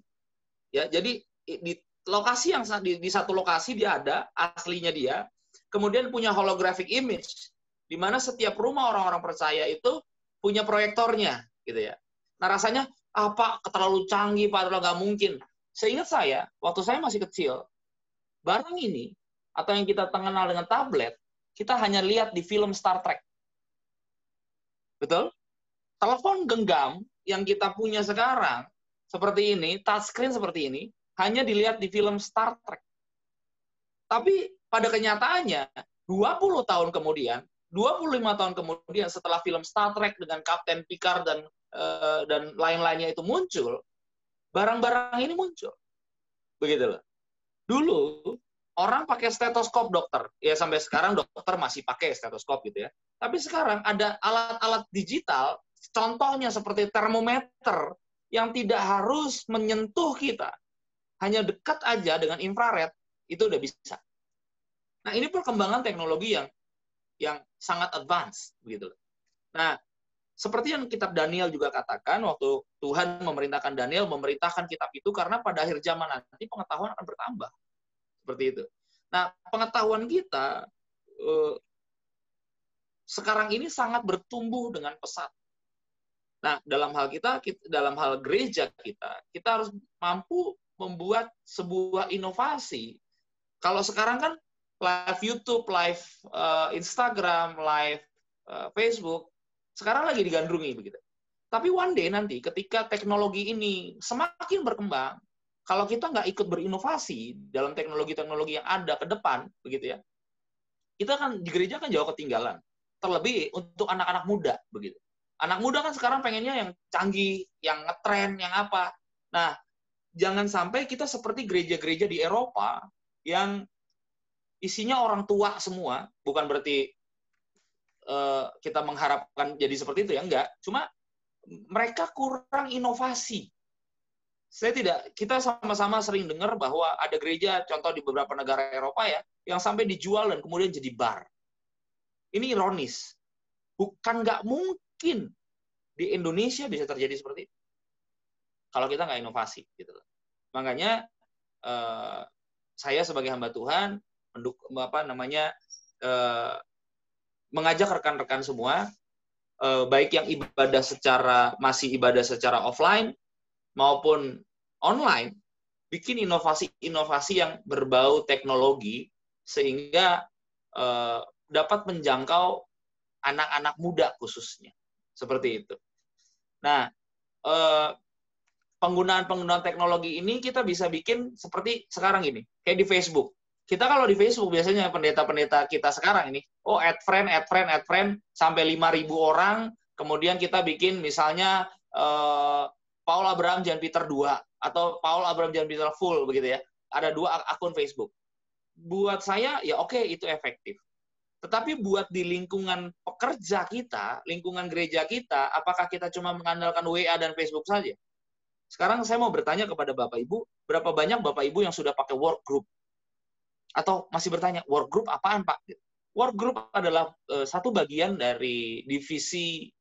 Ya, jadi di lokasi yang di satu lokasi dia ada aslinya dia, kemudian punya holographic image, di mana setiap rumah orang-orang percaya itu punya proyektornya, gitu ya. Nah, rasanya apa terlalu canggih, padahal nggak mungkin. Seingat saya, waktu saya masih kecil, barang ini atau yang kita kenal dengan tablet, kita hanya lihat di film Star Trek. Betul? Telepon genggam yang kita punya sekarang, seperti ini, touchscreen seperti ini, hanya dilihat di film Star Trek. Tapi pada kenyataannya, 20 tahun kemudian, 25 tahun kemudian setelah film Star Trek dengan Kapten Picard dan lain-lainnya itu muncul, barang-barang ini muncul. Begitu loh. Dulu orang pakai stetoskop dokter. Ya sampai sekarang dokter masih pakai stetoskop gitu ya. Tapi sekarang ada alat-alat digital, contohnya seperti termometer yang tidak harus menyentuh kita. Hanya dekat aja dengan infrared, itu udah bisa. Nah, ini perkembangan teknologi yang sangat advance begitu. Nah, seperti yang kitab Daniel juga katakan, waktu Tuhan memerintahkan Daniel memerintahkan kitab itu karena pada akhir zaman nanti pengetahuan akan bertambah. Seperti itu. Nah, pengetahuan kita sekarang ini sangat bertumbuh dengan pesat. Nah, dalam hal gereja kita harus mampu membuat sebuah inovasi. Kalau sekarang kan live YouTube, live Instagram, live Facebook, sekarang lagi digandrungi begitu. Tapi one day nanti ketika teknologi ini semakin berkembang, kalau kita nggak ikut berinovasi dalam teknologi-teknologi yang ada ke depan, begitu ya, kita kan di gereja kan jauh ketinggalan. Terlebih untuk anak-anak muda, begitu. Anak muda kan sekarang pengennya yang canggih, yang ngetren, yang apa. Nah, jangan sampai kita seperti gereja-gereja di Eropa yang isinya orang tua semua, bukan berarti kita mengharapkan jadi seperti itu ya, enggak. Cuma mereka kurang inovasi. Kita sama-sama sering dengar bahwa ada gereja, contoh di beberapa negara Eropa ya, yang sampai dijual dan kemudian jadi bar. Ini ironis. Bukan nggak mungkin di Indonesia bisa terjadi seperti itu. Kalau kita nggak inovasi. Gitu. Makanya saya sebagai hamba Tuhan, mengajak rekan-rekan semua, baik yang masih ibadah secara offline, maupun online, bikin inovasi-inovasi yang berbau teknologi, sehingga dapat menjangkau anak-anak muda khususnya. Seperti itu. Nah, penggunaan teknologi ini kita bisa bikin seperti sekarang ini, kayak di Facebook. Kita kalau di Facebook biasanya pendeta-pendeta kita sekarang ini, add friend, sampai 5.000 orang, kemudian kita bikin misalnya Paul Abraham Jan Peter 2, atau Paul Abraham Jan Peter full, begitu ya. Ada 2 akun Facebook. Buat saya, ya oke, itu efektif. Tetapi buat di lingkungan pekerja kita, lingkungan gereja kita, apakah kita cuma mengandalkan WA dan Facebook saja? Sekarang saya mau bertanya kepada Bapak Ibu, berapa banyak Bapak Ibu yang sudah pakai work group? Atau masih bertanya, work group apaan Pak? Work group adalah satu bagian dari divisi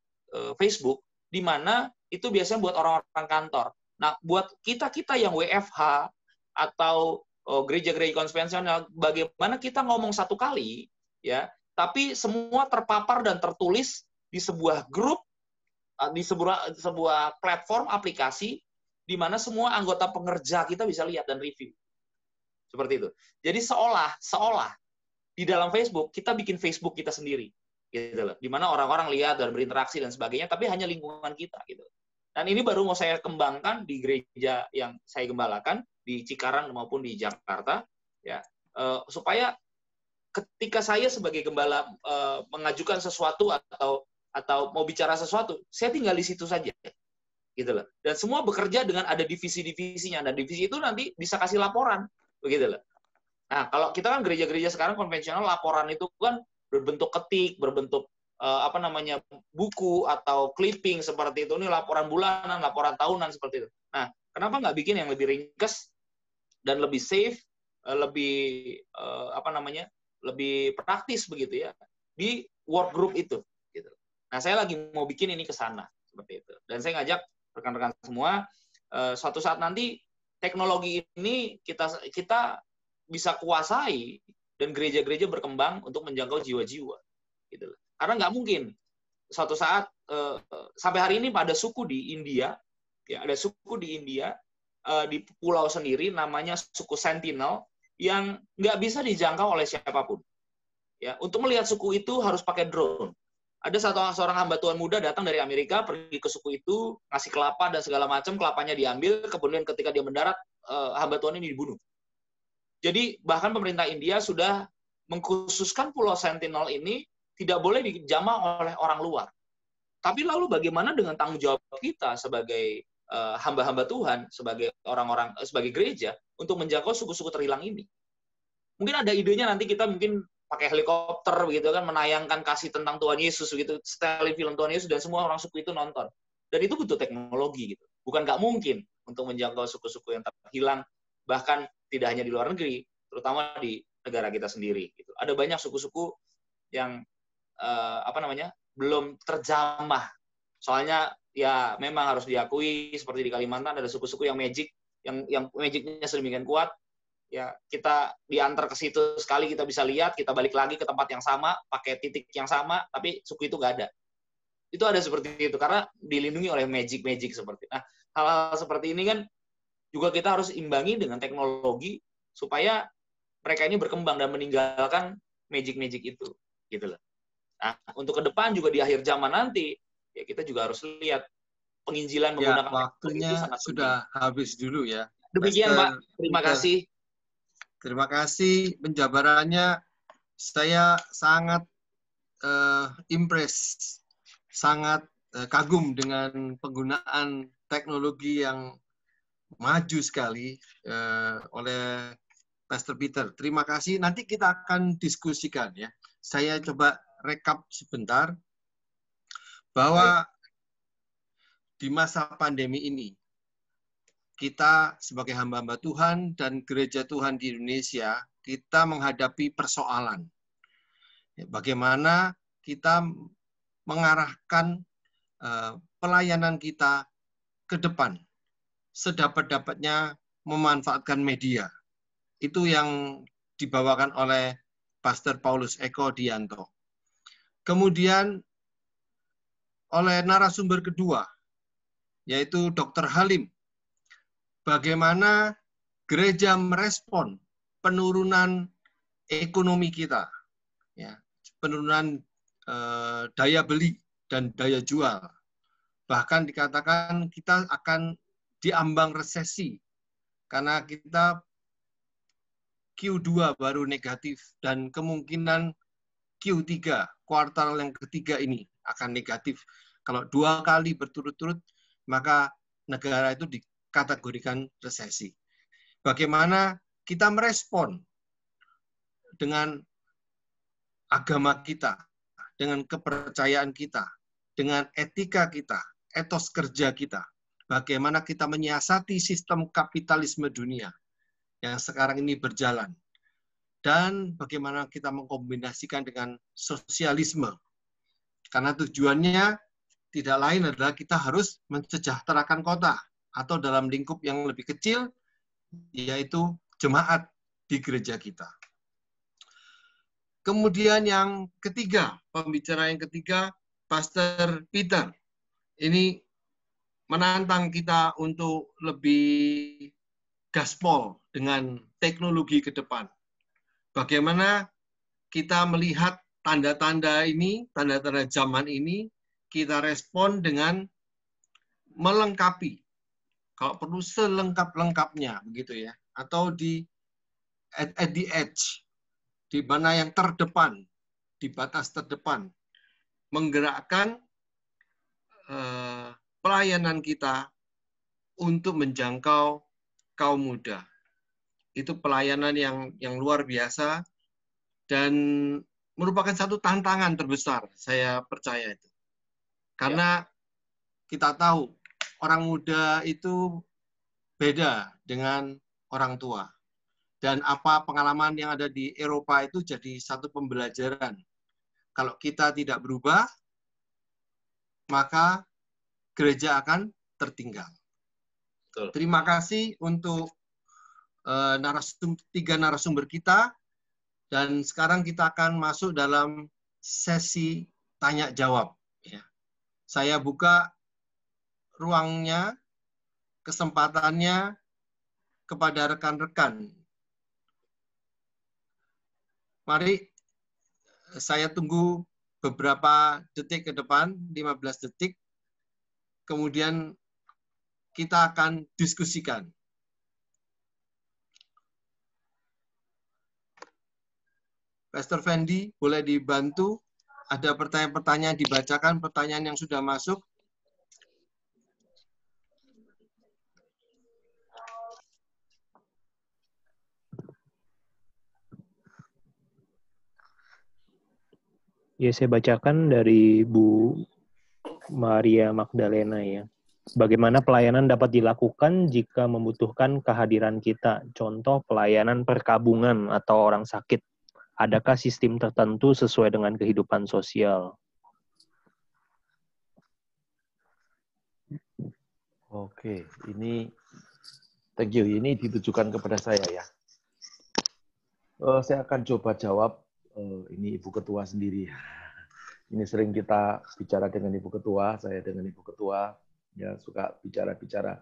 Facebook, di mana itu biasanya buat orang-orang kantor. Nah, buat kita-kita yang WFH, atau gereja-gereja konvensional, bagaimana kita ngomong satu kali, ya, tapi semua terpapar dan tertulis di sebuah grup, di sebuah platform aplikasi, di mana semua anggota pengerja kita bisa lihat dan review. Seperti itu. Jadi seolah di dalam Facebook kita bikin Facebook kita sendiri, gitu loh. Di mana orang-orang lihat dan berinteraksi dan sebagainya, tapi hanya lingkungan kita, gitu. Dan ini baru mau saya kembangkan di gereja yang saya gembalakan di Cikarang maupun di Jakarta, ya, supaya ketika saya sebagai gembala mengajukan sesuatu atau mau bicara sesuatu, saya tinggal di situ saja, gitu loh. Dan semua bekerja dengan ada divisi-divisinya, dan divisi itu nanti bisa kasih laporan, begitu loh. Nah, kalau kita kan gereja-gereja sekarang konvensional, laporan itu kan berbentuk ketik, berbentuk buku atau clipping seperti itu. Ini laporan bulanan, laporan tahunan seperti itu. Nah, kenapa nggak bikin yang lebih ringkas dan lebih safe, lebih lebih praktis begitu ya di work group itu, gitu. Nah, saya lagi mau bikin ini ke sana seperti itu. Dan saya ngajak rekan-rekan semua, suatu saat nanti teknologi ini kita bisa kuasai dan gereja-gereja berkembang untuk menjangkau jiwa-jiwa, gitu. Karena nggak mungkin suatu saat sampai hari ini ada suku di India, ya, ada suku di India di pulau sendiri namanya suku Sentinel yang nggak bisa dijangkau oleh siapapun. Ya, untuk melihat suku itu harus pakai drone. Ada seorang hamba Tuhan muda datang dari Amerika, pergi ke suku itu, ngasih kelapa dan segala macam, kelapanya diambil, kemudian ketika dia mendarat, hamba Tuhan ini dibunuh. Jadi bahkan pemerintah India sudah mengkhususkan Pulau Sentinel ini tidak boleh dijamah oleh orang luar. Tapi lalu bagaimana dengan tanggung jawab kita sebagai hamba-hamba Tuhan, sebagai orang-orang, sebagai gereja, untuk menjangkau suku-suku terhilang ini? Mungkin ada idenya nanti kita mungkin pakai helikopter gitu kan, menayangkan kasih tentang Tuhan Yesus gitu, setelin film Tuhan Yesus dan semua orang suku itu nonton. Dan itu butuh teknologi gitu. Bukan nggak mungkin untuk menjangkau suku-suku yang terhilang, bahkan tidak hanya di luar negeri, terutama di negara kita sendiri. Gitu. Ada banyak suku-suku yang belum terjamah. Soalnya ya memang harus diakui seperti di Kalimantan ada suku-suku yang magicnya sedemikian kuat. Ya kita diantar ke situ sekali kita bisa lihat, kita balik lagi ke tempat yang sama, pakai titik yang sama, tapi suku itu nggak ada. Itu ada seperti itu karena dilindungi oleh magic seperti. Nah, hal-hal seperti ini kan juga kita harus imbangi dengan teknologi supaya mereka ini berkembang dan meninggalkan magic itu, gitu loh. Nah, untuk ke depan juga di akhir zaman nanti, ya kita juga harus lihat penginjilan menggunakan waktunya itu sangat sudah penting. habis dulu ya. Demikian, Pak. Terima kasih. Terima kasih penjabarannya. Saya sangat impress, sangat kagum dengan penggunaan teknologi yang maju sekali oleh Pastor Peter. Terima kasih. Nanti kita akan diskusikan ya. Saya coba rekap sebentar bahwa di masa pandemi ini kita sebagai hamba-hamba Tuhan dan gereja Tuhan di Indonesia, kita menghadapi persoalan. Bagaimana kita mengarahkan pelayanan kita ke depan, sedapat-dapatnya memanfaatkan media. Itu yang dibawakan oleh Pastor Paulus Eko Dianto. Kemudian oleh narasumber kedua, yaitu Dr. Halim, bagaimana gereja merespon penurunan ekonomi kita, ya, penurunan daya beli dan daya jual. Bahkan dikatakan kita akan diambang resesi karena kita Q2 baru negatif dan kemungkinan Q3, kuartal yang ketiga ini akan negatif. Kalau 2 kali berturut-turut, maka negara itu dikategorikan resesi. Bagaimana kita merespon dengan agama kita, dengan kepercayaan kita, dengan etika kita, etos kerja kita. Bagaimana kita menyiasati sistem kapitalisme dunia yang sekarang ini berjalan. Dan bagaimana kita mengkombinasikan dengan sosialisme. Karena tujuannya tidak lain adalah kita harus mensejahterakan kota atau dalam lingkup yang lebih kecil, yaitu jemaat di gereja kita. Kemudian yang ketiga, pembicara yang ketiga, Pastor Peter. Ini menantang kita untuk lebih gaspol dengan teknologi ke depan. Bagaimana kita melihat tanda-tanda ini, tanda-tanda zaman ini, kita respon dengan melengkapi, kalau perlu selengkap-lengkapnya, begitu ya, atau at the edge, di mana yang terdepan, di batas terdepan, menggerakkan pelayanan kita untuk menjangkau kaum muda. Itu pelayanan yang luar biasa dan merupakan satu tantangan terbesar, saya percaya itu. Karena kita tahu orang muda itu beda dengan orang tua. Dan apa pengalaman yang ada di Eropa itu jadi satu pembelajaran. Kalau kita tidak berubah, maka gereja akan tertinggal. Betul. Terima kasih untuk tiga narasumber kita. Dan sekarang kita akan masuk dalam sesi tanya-jawab. Ya. Saya buka ruangnya, kesempatannya kepada rekan-rekan. Mari saya tunggu beberapa detik ke depan, 15 detik. Kemudian kita akan diskusikan. Pastor Fendi, boleh dibantu ada pertanyaan-pertanyaan dibacakan, pertanyaan yang sudah masuk. Ya, saya bacakan dari Bu Maria Magdalena ya. Bagaimana pelayanan dapat dilakukan jika membutuhkan kehadiran kita? Contoh pelayanan perkabungan atau orang sakit. Adakah sistem tertentu sesuai dengan kehidupan sosial? Oke, ini thank you. Ini ditujukan kepada saya ya. Saya akan coba jawab. Ini Ibu Ketua sendiri. Ini sering kita bicara dengan Ibu Ketua, saya dengan Ibu Ketua ya suka bicara-bicara.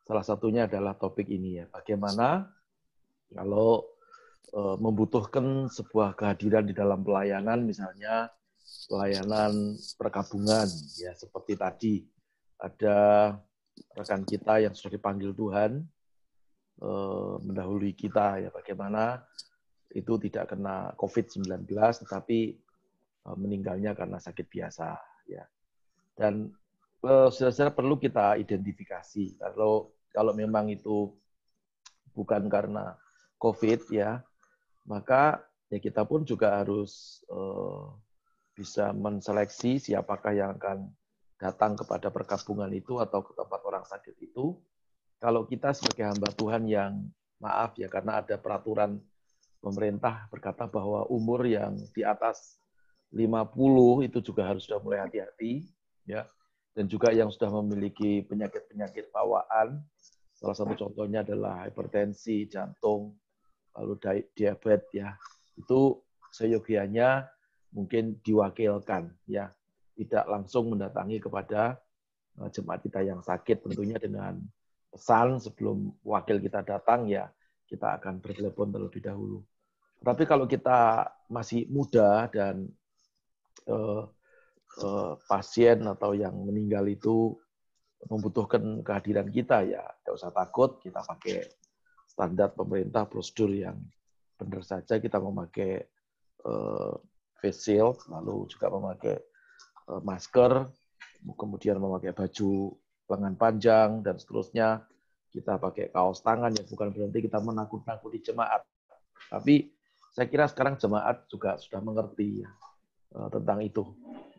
Salah satunya adalah topik ini ya. Bagaimana kalau membutuhkan sebuah kehadiran di dalam pelayanan, misalnya pelayanan perkabungan ya seperti tadi ada rekan kita yang sudah dipanggil Tuhan mendahului kita ya, bagaimana itu tidak kena COVID-19 tetapi meninggalnya karena sakit biasa ya. Dan saudara-saudara perlu kita identifikasi kalau memang itu bukan karena COVID ya, maka ya kita pun juga harus bisa menseleksi siapakah yang akan datang kepada perkabungan itu atau ke tempat orang sakit itu. Kalau kita sebagai hamba Tuhan yang maaf ya, karena ada peraturan pemerintah berkata bahwa umur yang di atas 50 itu juga harus sudah mulai hati-hati ya, dan juga yang sudah memiliki penyakit-penyakit bawaan, salah satu contohnya adalah hipertensi, jantung, lalu diabetes ya, itu seyogianya mungkin diwakilkan ya, tidak langsung mendatangi kepada jemaat kita yang sakit, tentunya dengan pesan sebelum wakil kita datang ya kita akan bertelepon terlebih dahulu. Tapi kalau kita masih muda dan pasien atau yang meninggal itu membutuhkan kehadiran kita ya tidak usah takut, kita pakai standar pemerintah, prosedur yang benar saja, kita memakai face shield, lalu juga memakai masker, kemudian memakai baju lengan panjang dan seterusnya, kita pakai kaos tangan ya, bukan berarti kita menakut-nakuti jemaat, tapi saya kira sekarang jemaat juga sudah mengerti ya, tentang itu.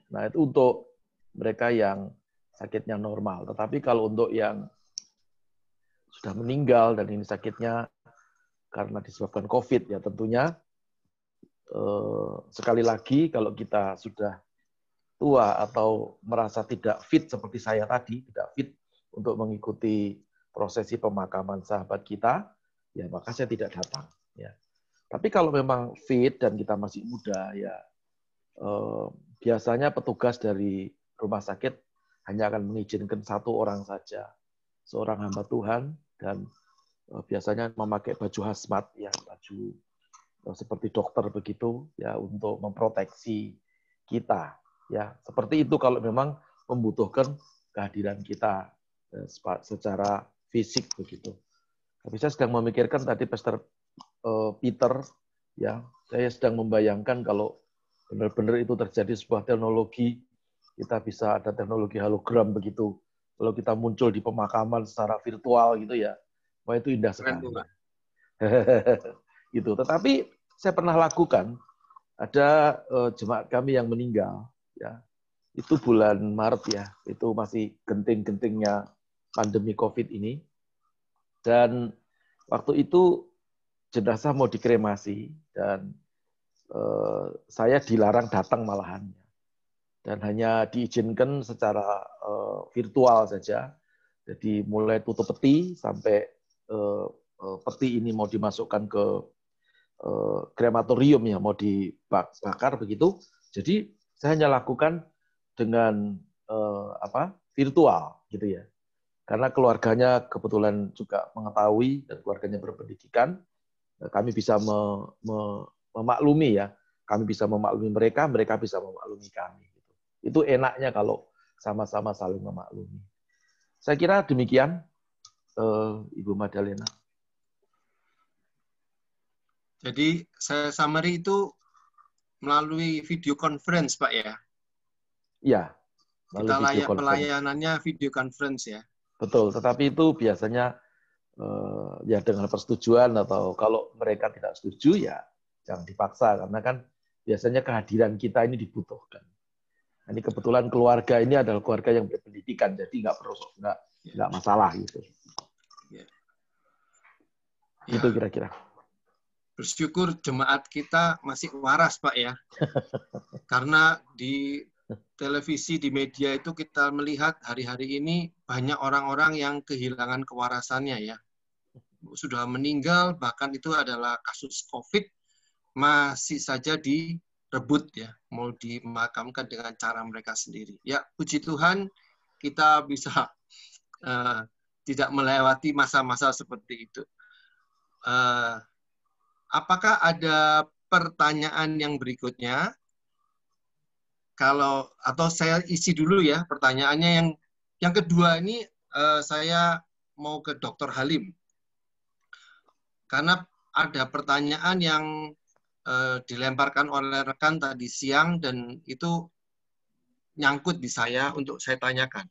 Nah, itu untuk mereka yang sakitnya normal. Tetapi kalau untuk yang sudah meninggal dan ini sakitnya karena disebabkan COVID, ya tentunya sekali lagi kalau kita sudah tua atau merasa tidak fit seperti saya tadi, tidak fit untuk mengikuti prosesi pemakaman sahabat kita, ya maka saya tidak datang. Ya. Tapi kalau memang fit dan kita masih muda, ya biasanya petugas dari rumah sakit hanya akan mengizinkan satu orang saja, seorang hamba Tuhan, dan biasanya memakai baju hazmat, ya baju seperti dokter begitu, ya untuk memproteksi kita, ya seperti itu kalau memang membutuhkan kehadiran kita secara fisik begitu. Tapi saya sedang memikirkan tadi Pastor Peter, ya saya sedang membayangkan kalau benar-benar itu terjadi sebuah teknologi, kita bisa ada teknologi hologram begitu. Kalau kita muncul di pemakaman secara virtual gitu ya, wah itu indah sekali. Gitu. Tetapi saya pernah lakukan, ada jemaat kami yang meninggal, ya itu bulan Maret ya, itu masih genting-gentingnya pandemi COVID ini, dan waktu itu jenazah mau dikremasi dan saya dilarang datang malahan, dan hanya diizinkan secara virtual saja. Jadi mulai tutup peti sampai peti ini mau dimasukkan ke krematorium ya, mau dibakar begitu. Jadi saya hanya lakukan dengan virtual gitu ya. Karena keluarganya kebetulan juga mengetahui dan keluarganya berpendidikan, kami bisa memaklumi ya. Kami bisa memaklumi mereka, mereka bisa memaklumi kami. Itu enaknya kalau sama-sama saling memaklumi. Saya kira demikian, Ibu Magdalena. Jadi saya summary itu melalui video conference, Pak ya. Ya, Kita pelayanannya video conference ya. Betul, tetapi itu biasanya ya dengan persetujuan, atau kalau mereka tidak setuju ya jangan dipaksa, karena kan biasanya kehadiran kita ini dibutuhkan. Ini kebetulan keluarga ini adalah keluarga yang berpendidikan, jadi nggak masalah gitu. Itu kira-kira. Bersyukur jemaat kita masih waras, Pak ya. Karena di televisi, di media itu kita melihat hari-hari ini banyak orang-orang yang kehilangan kewarasannya ya. Sudah meninggal, bahkan itu adalah kasus COVID, masih saja direbut ya, mau dimakamkan dengan cara mereka sendiri. Ya, puji Tuhan kita bisa tidak melewati masa-masa seperti itu. Apakah ada pertanyaan yang berikutnya? Atau saya isi dulu ya pertanyaannya. Yang kedua ini saya mau ke Dr. Halim. Karena ada pertanyaan yang dilemparkan oleh rekan tadi siang dan itu nyangkut di saya untuk saya tanyakan.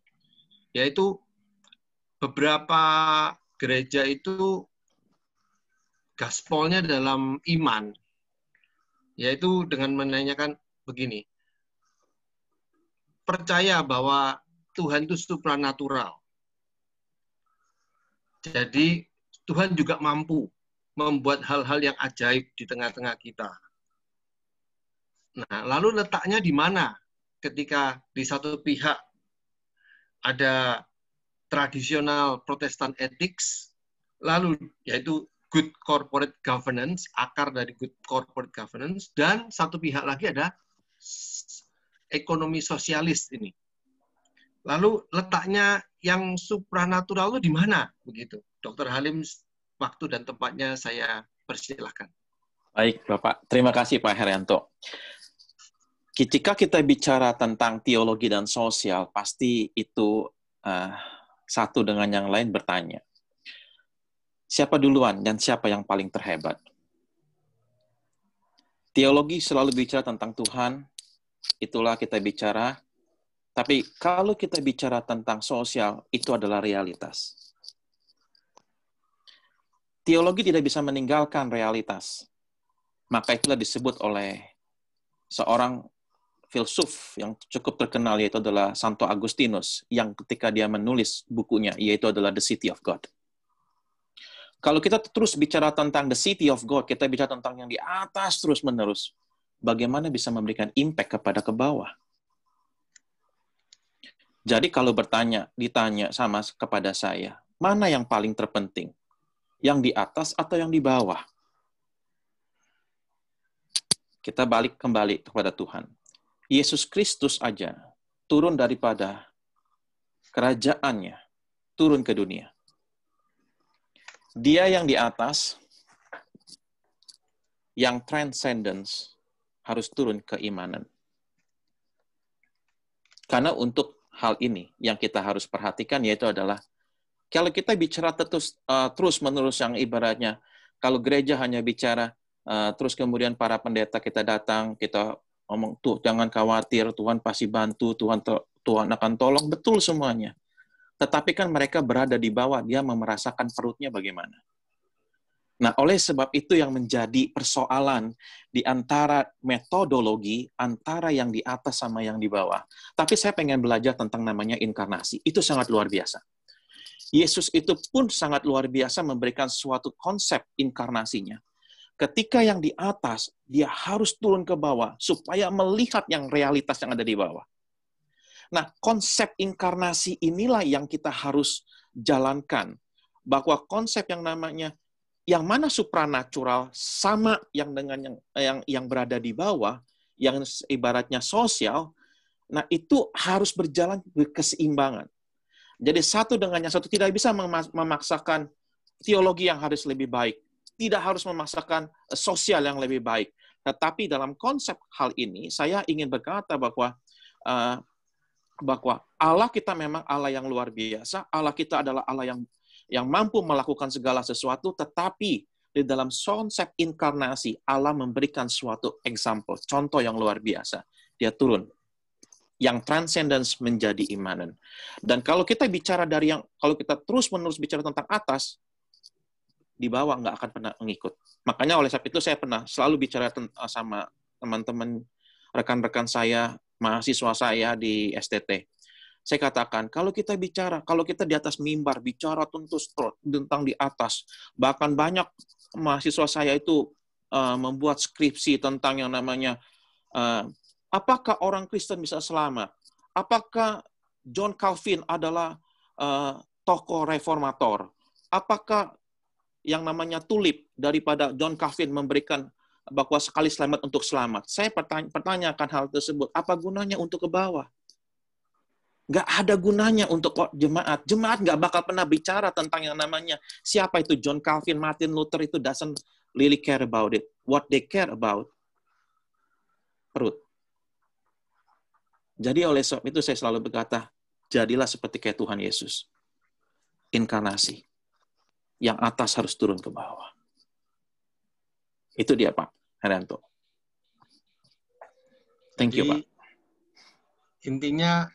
Yaitu beberapa gereja itu gaspolnya dalam iman. Yaitu dengan menanyakan begini. Percaya bahwa Tuhan itu supranatural. Jadi Tuhan juga mampu membuat hal-hal yang ajaib di tengah-tengah kita. Nah, lalu letaknya di mana ketika di satu pihak ada tradisional Protestant ethics, lalu yaitu good corporate governance, akar dari good corporate governance, dan satu pihak lagi ada ekonomi sosialis ini. Lalu letaknya yang supranatural itu di mana? Begitu. Dr. Halim, waktu dan tempatnya saya persilahkan. Baik, Bapak. Terima kasih, Pak Herianto. Ketika kita bicara tentang teologi dan sosial, pasti itu satu dengan yang lain bertanya. Siapa duluan dan siapa yang paling terhebat? Teologi selalu bicara tentang Tuhan, itulah kita bicara. Tapi kalau kita bicara tentang sosial, itu adalah realitas. Teologi tidak bisa meninggalkan realitas. Maka itulah disebut oleh seorang filsuf yang cukup terkenal, yaitu adalah Santo Agustinus, yang ketika dia menulis bukunya, yaitu adalah The City of God. Kalau kita terus bicara tentang The City of God, kita bicara tentang yang di atas terus-menerus, bagaimana bisa memberikan impact ke bawah? Jadi kalau ditanya kepada saya, mana yang paling terpenting? Yang di atas atau yang di bawah? Kita balik kembali kepada Tuhan. Yesus Kristus aja turun daripada kerajaannya, turun ke dunia. Dia yang di atas, yang transcendence, harus turun ke keimanan. Karena untuk hal ini yang kita harus perhatikan, yaitu adalah kalau kita bicara terus-menerus yang ibaratnya, kalau gereja hanya bicara, terus kemudian para pendeta kita datang, kita ngomong, tuh jangan khawatir, Tuhan pasti bantu, Tuhan akan tolong, betul semuanya. Tetapi kan mereka berada di bawah, dia merasakan perutnya bagaimana. Nah, oleh sebab itu yang menjadi persoalan di antara metodologi, antara yang di atas sama yang di bawah. Tapi saya pengen belajar tentang namanya inkarnasi. Itu sangat luar biasa. Yesus itu pun sangat luar biasa memberikan suatu konsep inkarnasinya. Ketika yang di atas, dia harus turun ke bawah supaya melihat yang realitas yang ada di bawah. Nah, konsep inkarnasi inilah yang kita harus jalankan. Bahwa konsep yang namanya yang mana supranatural sama yang dengan yang berada di bawah, yang ibaratnya sosial, nah itu harus berjalan berkeseimbangan. Jadi satu dengan yang satu, tidak bisa memaksakan teologi yang harus lebih baik, tidak harus memaksakan sosial yang lebih baik. Tetapi dalam konsep hal ini, saya ingin berkata bahwa Allah kita memang Allah yang luar biasa, Allah kita adalah Allah yang mampu melakukan segala sesuatu, tetapi di dalam konsep inkarnasi, Allah memberikan suatu example, contoh yang luar biasa. Dia turun. Yang transcendence menjadi imanan. Dan kalau kita bicara kalau kita terus-menerus bicara tentang atas, di bawah nggak akan pernah mengikut. Makanya oleh sebab itu saya pernah selalu bicara sama teman-teman, rekan-rekan saya, mahasiswa saya di STT. Saya katakan, kalau kita di atas mimbar, bicara tentang di atas, bahkan banyak mahasiswa saya itu membuat skripsi tentang yang namanya, apakah orang Kristen bisa selamat? Apakah John Calvin adalah tokoh reformator? Apakah yang namanya tulip daripada John Calvin memberikan bahwa sekali selamat untuk selamat? Saya pertanyakan hal tersebut, apa gunanya untuk ke bawah? Nggak ada gunanya untuk jemaat. Jemaat nggak bakal pernah bicara tentang yang namanya siapa itu John Calvin, Martin Luther, itu doesn't really care about it. What they care about, perut. Jadi oleh sebab itu saya selalu berkata, jadilah seperti kayak Tuhan Yesus. Inkarnasi. Yang atas harus turun ke bawah. Itu dia Pak Herianto. Thank you Pak. Intinya,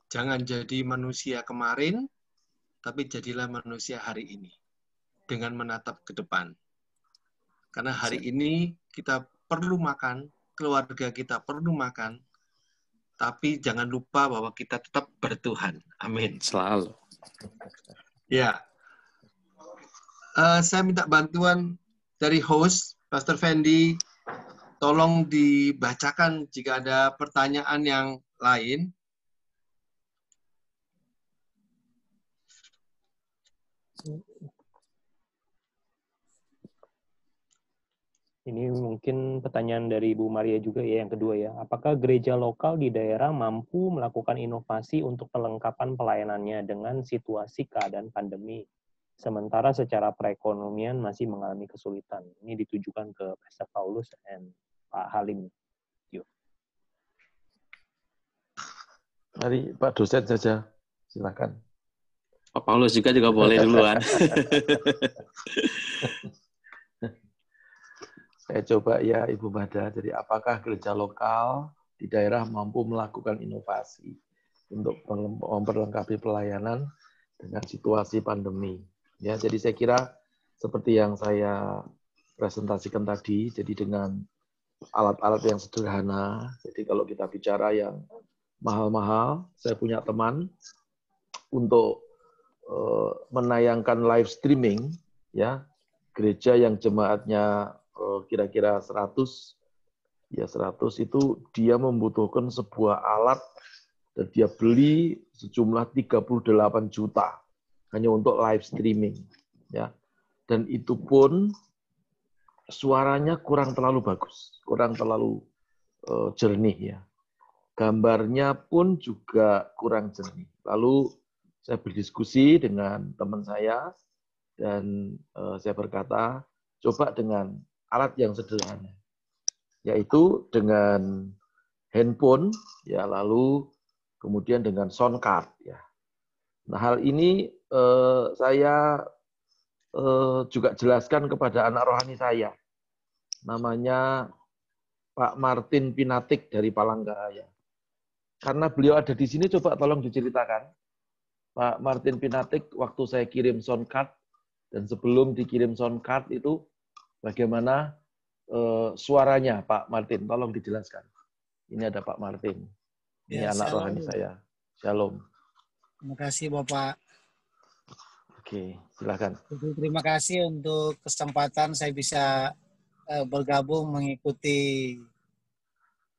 jangan jadi manusia kemarin, tapi jadilah manusia hari ini. Dengan menatap ke depan. Karena hari ini kita perlu makan, keluarga kita perlu makan, tapi jangan lupa bahwa kita tetap bertuhan. Amin. Selalu. Ya. Saya minta bantuan dari host, Pastor Fendi. Tolong dibacakan jika ada pertanyaan yang lain. Ini mungkin pertanyaan dari Bu Maria juga ya, yang kedua ya. Apakah gereja lokal di daerah mampu melakukan inovasi untuk pelengkapan pelayanannya dengan situasi keadaan pandemi, sementara secara perekonomian masih mengalami kesulitan? Ini ditujukan ke Pastor Paulus dan Pak Halim. Yuk. Mari Pak dosen saja, silakan. Pak Paulus juga boleh duluan. Saya coba ya Ibu Mada, jadi apakah gereja lokal di daerah mampu melakukan inovasi untuk memperlengkapi pelayanan dengan situasi pandemi? Ya, jadi saya kira seperti yang saya presentasikan tadi, jadi dengan alat-alat yang sederhana. Jadi kalau kita bicara yang mahal-mahal, saya punya teman untuk menayangkan live streaming, ya, gereja yang jemaatnya kira-kira 100 itu dia membutuhkan sebuah alat dan dia beli sejumlah 38 juta hanya untuk live streaming, ya. Dan itu pun suaranya kurang terlalu bagus, kurang terlalu jernih, ya. Gambarnya pun juga kurang jernih. Lalu saya berdiskusi dengan teman saya dan saya berkata, coba dengan alat yang sederhana, yaitu dengan handphone, ya, lalu kemudian dengan sound card, ya. Nah, hal ini saya juga jelaskan kepada anak rohani saya, namanya Pak Martin Pinatik dari Palangkaraya. Karena beliau ada di sini, coba tolong diceritakan, Pak Martin Pinatik, waktu saya kirim sound card dan sebelum dikirim sound card itu, bagaimana suaranya Pak Martin? Tolong dijelaskan. Ini ada Pak Martin. Ini ya, anak rohani saya. Shalom. Terima kasih Bapak. Oke, silakan. Terima kasih untuk kesempatan saya bisa bergabung mengikuti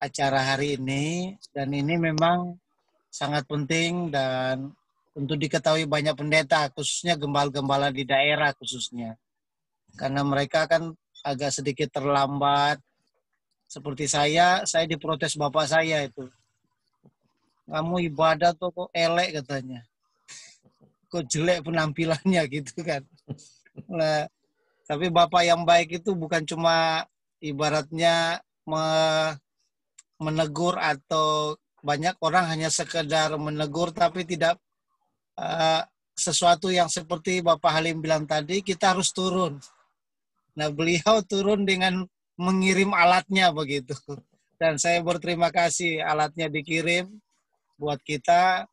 acara hari ini. Dan ini memang sangat penting dan untuk diketahui banyak pendeta, khususnya gembala-gembala di daerah khususnya. Karena mereka kan agak sedikit terlambat. Seperti saya diprotes bapak saya itu. Kamu ibadah tuh kok elek katanya. Kok jelek penampilannya gitu kan. Nah, tapi bapak yang baik itu bukan cuma ibaratnya menegur atau banyak orang hanya sekedar menegur tapi tidak sesuatu yang seperti Bapak Halim bilang tadi, kita harus turun. Nah, beliau turun dengan mengirim alatnya begitu. Dan saya berterima kasih alatnya dikirim buat kita,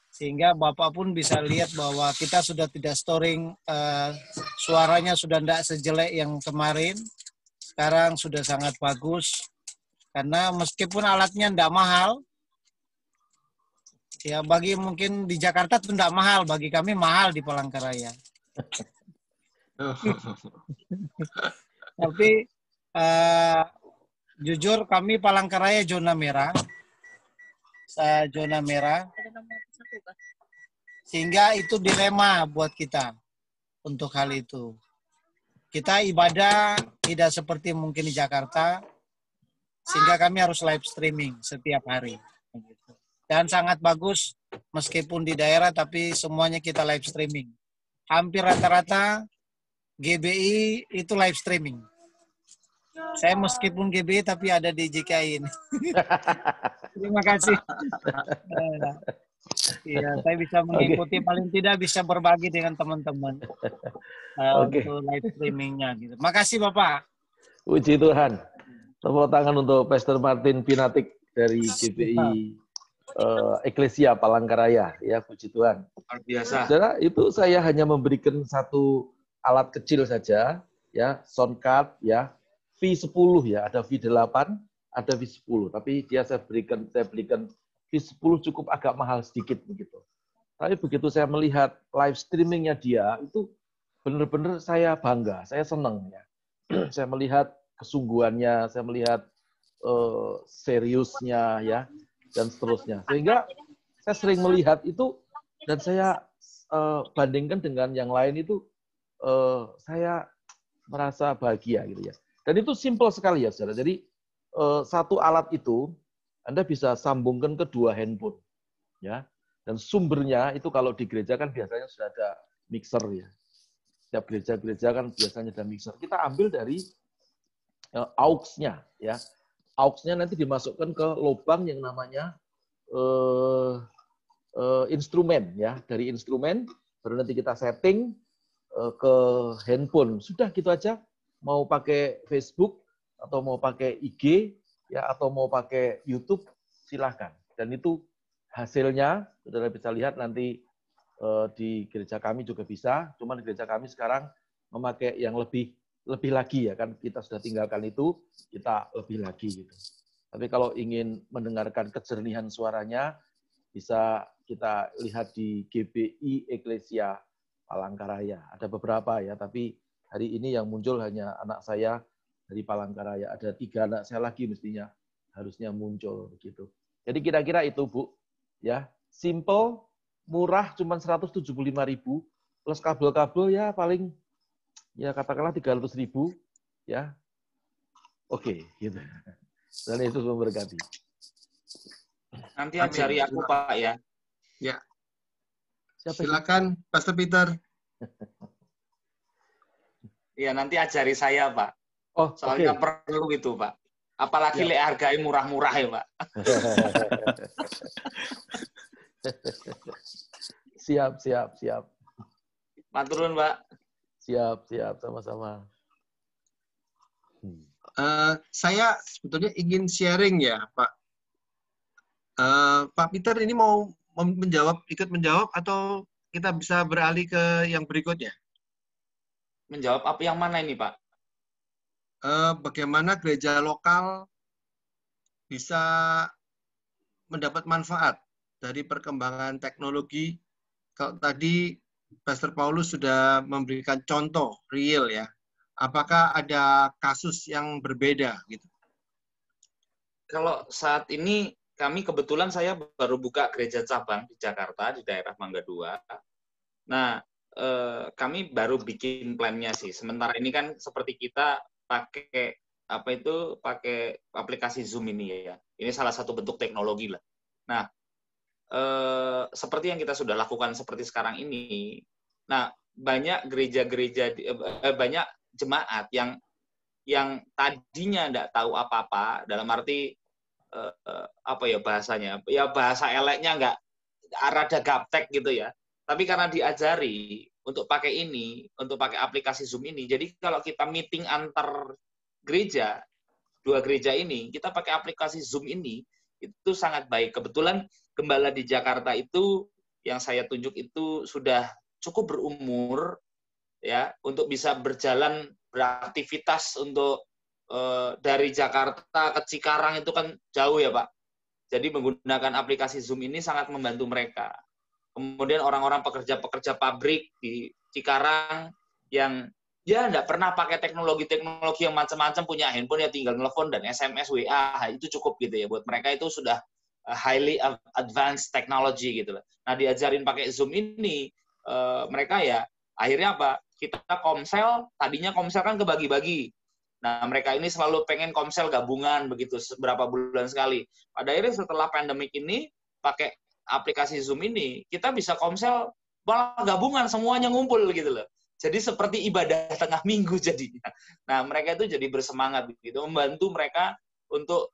sehingga Bapak pun bisa lihat bahwa kita sudah tidak storing, suaranya sudah tidak sejelek yang kemarin. Sekarang sudah sangat bagus. Karena meskipun alatnya tidak mahal, ya bagi mungkin di Jakarta itu tidak mahal, bagi kami mahal di Palangkaraya. Tapi jujur kami Palangkaraya zona merah, sehingga itu dilema buat kita untuk hal itu. Kita ibadah tidak seperti mungkin di Jakarta, sehingga kami harus live streaming setiap hari. Dan sangat bagus, meskipun di daerah, tapi semuanya kita live streaming. Hampir rata-rata GBI itu live streaming. Saya meskipun GBI, tapi ada di JKI ini. Terima kasih. Iya, saya bisa mengikuti, paling tidak bisa berbagi dengan teman-teman untuk live streamingnya. Gitu. Makasih Bapak. Puji Tuhan. Tepuk tangan untuk Pastor Martin Pinatik dari GBI Eklesia Palangkaraya. Ya, puji Tuhan. Luar biasa. Saudara, itu saya hanya memberikan satu alat kecil saja, ya, soundcard, ya, V10 ya, ada V8, ada V10. Tapi saya belikan V10 cukup agak mahal sedikit begitu. Tapi begitu saya melihat live streamingnya dia, itu benar-benar saya bangga, saya senang ya. Saya melihat kesungguhannya, saya melihat seriusnya ya, dan seterusnya. Sehingga saya sering melihat itu dan saya bandingkan dengan yang lain itu, saya merasa bahagia gitu ya. Dan itu simple sekali ya, saudara. Jadi satu alat itu Anda bisa sambungkan ke dua handphone, ya. Dan sumbernya itu kalau di gereja kan biasanya sudah ada mixer ya. Setiap gereja-gereja kan biasanya ada mixer. Kita ambil dari aux-nya, ya. Aux-nya nanti dimasukkan ke lubang yang namanya instrumen, ya. Dari instrumen baru nanti kita setting ke handphone. Sudah gitu aja. Mau pakai Facebook atau mau pakai IG ya atau mau pakai YouTube silahkan. Dan itu hasilnya saudara bisa lihat nanti di gereja kami juga bisa. Cuman di gereja kami sekarang memakai yang lebih lagi ya kan, kita sudah tinggalkan itu, kita lebih lagi gitu. Tapi kalau ingin mendengarkan kejernihan suaranya bisa kita lihat di GBI Eklesia Palangkaraya. Ada beberapa ya, tapi hari ini yang muncul hanya anak saya dari Palangkaraya. Ada 3 anak saya lagi mestinya harusnya muncul begitu. Jadi kira-kira itu Bu, ya simple, murah, cuma 175.000 plus kabel-kabel ya paling ya katakanlah 300.000 ya. Oke, gitu. Dan Yesus memberkati. Nanti ajari aku Pak ya. Ya. Silakan Pastor Peter. Iya, nanti ajari saya, Pak. Oh, soalnya perlu itu, Pak. Apalagi lek harganya murah-murah ya, Pak. Siap. Maturun, Pak. Siap, sama-sama. Saya sebetulnya ingin sharing ya, Pak. Pak Peter ini mau ikut menjawab atau kita bisa beralih ke yang berikutnya? Menjawab apa yang mana ini, Pak? Bagaimana gereja lokal bisa mendapat manfaat dari perkembangan teknologi. Kalau tadi Pastor Paulus sudah memberikan contoh real ya. Apakah ada kasus yang berbeda gitu? Kalau saat ini kami kebetulan saya baru buka gereja cabang di Jakarta di daerah Mangga 2. Nah, kami baru bikin plannya sih. Sementara ini kan seperti kita pakai pakai aplikasi Zoom ini ya. Ini salah satu bentuk teknologi lah. Nah, seperti yang kita sudah lakukan seperti sekarang ini. Nah, banyak gereja-gereja, banyak jemaat yang tadinya tidak tahu apa-apa, dalam arti apa ya bahasanya? Ya bahasa eleknya nggak rada gaptek gitu ya. Tapi karena diajari, untuk pakai aplikasi Zoom ini. Jadi kalau kita meeting antar gereja, 2 gereja ini, kita pakai aplikasi Zoom ini, itu sangat baik. Kebetulan gembala di Jakarta itu yang saya tunjuk itu sudah cukup berumur ya untuk bisa berjalan beraktivitas untuk dari Jakarta ke Cikarang itu kan jauh ya Pak. Jadi menggunakan aplikasi Zoom ini sangat membantu mereka. Kemudian orang-orang pekerja-pekerja pabrik di Cikarang yang ya nggak pernah pakai teknologi-teknologi yang macam-macam, punya handphone ya tinggal telepon dan SMS, WA, itu cukup gitu ya. Buat mereka itu sudah highly advanced technology gitu loh. Nah, diajarin pakai Zoom ini, mereka ya akhirnya apa? Kita komsel, tadinya komsel kan kebagi-bagi. Nah, mereka ini selalu pengen komsel gabungan begitu beberapa bulan sekali. Pada akhirnya setelah pandemik ini pakai aplikasi Zoom ini, kita bisa komsel malah gabungan, semuanya ngumpul gitu loh. Jadi seperti ibadah tengah minggu jadinya. Nah, mereka itu jadi bersemangat gitu, membantu mereka untuk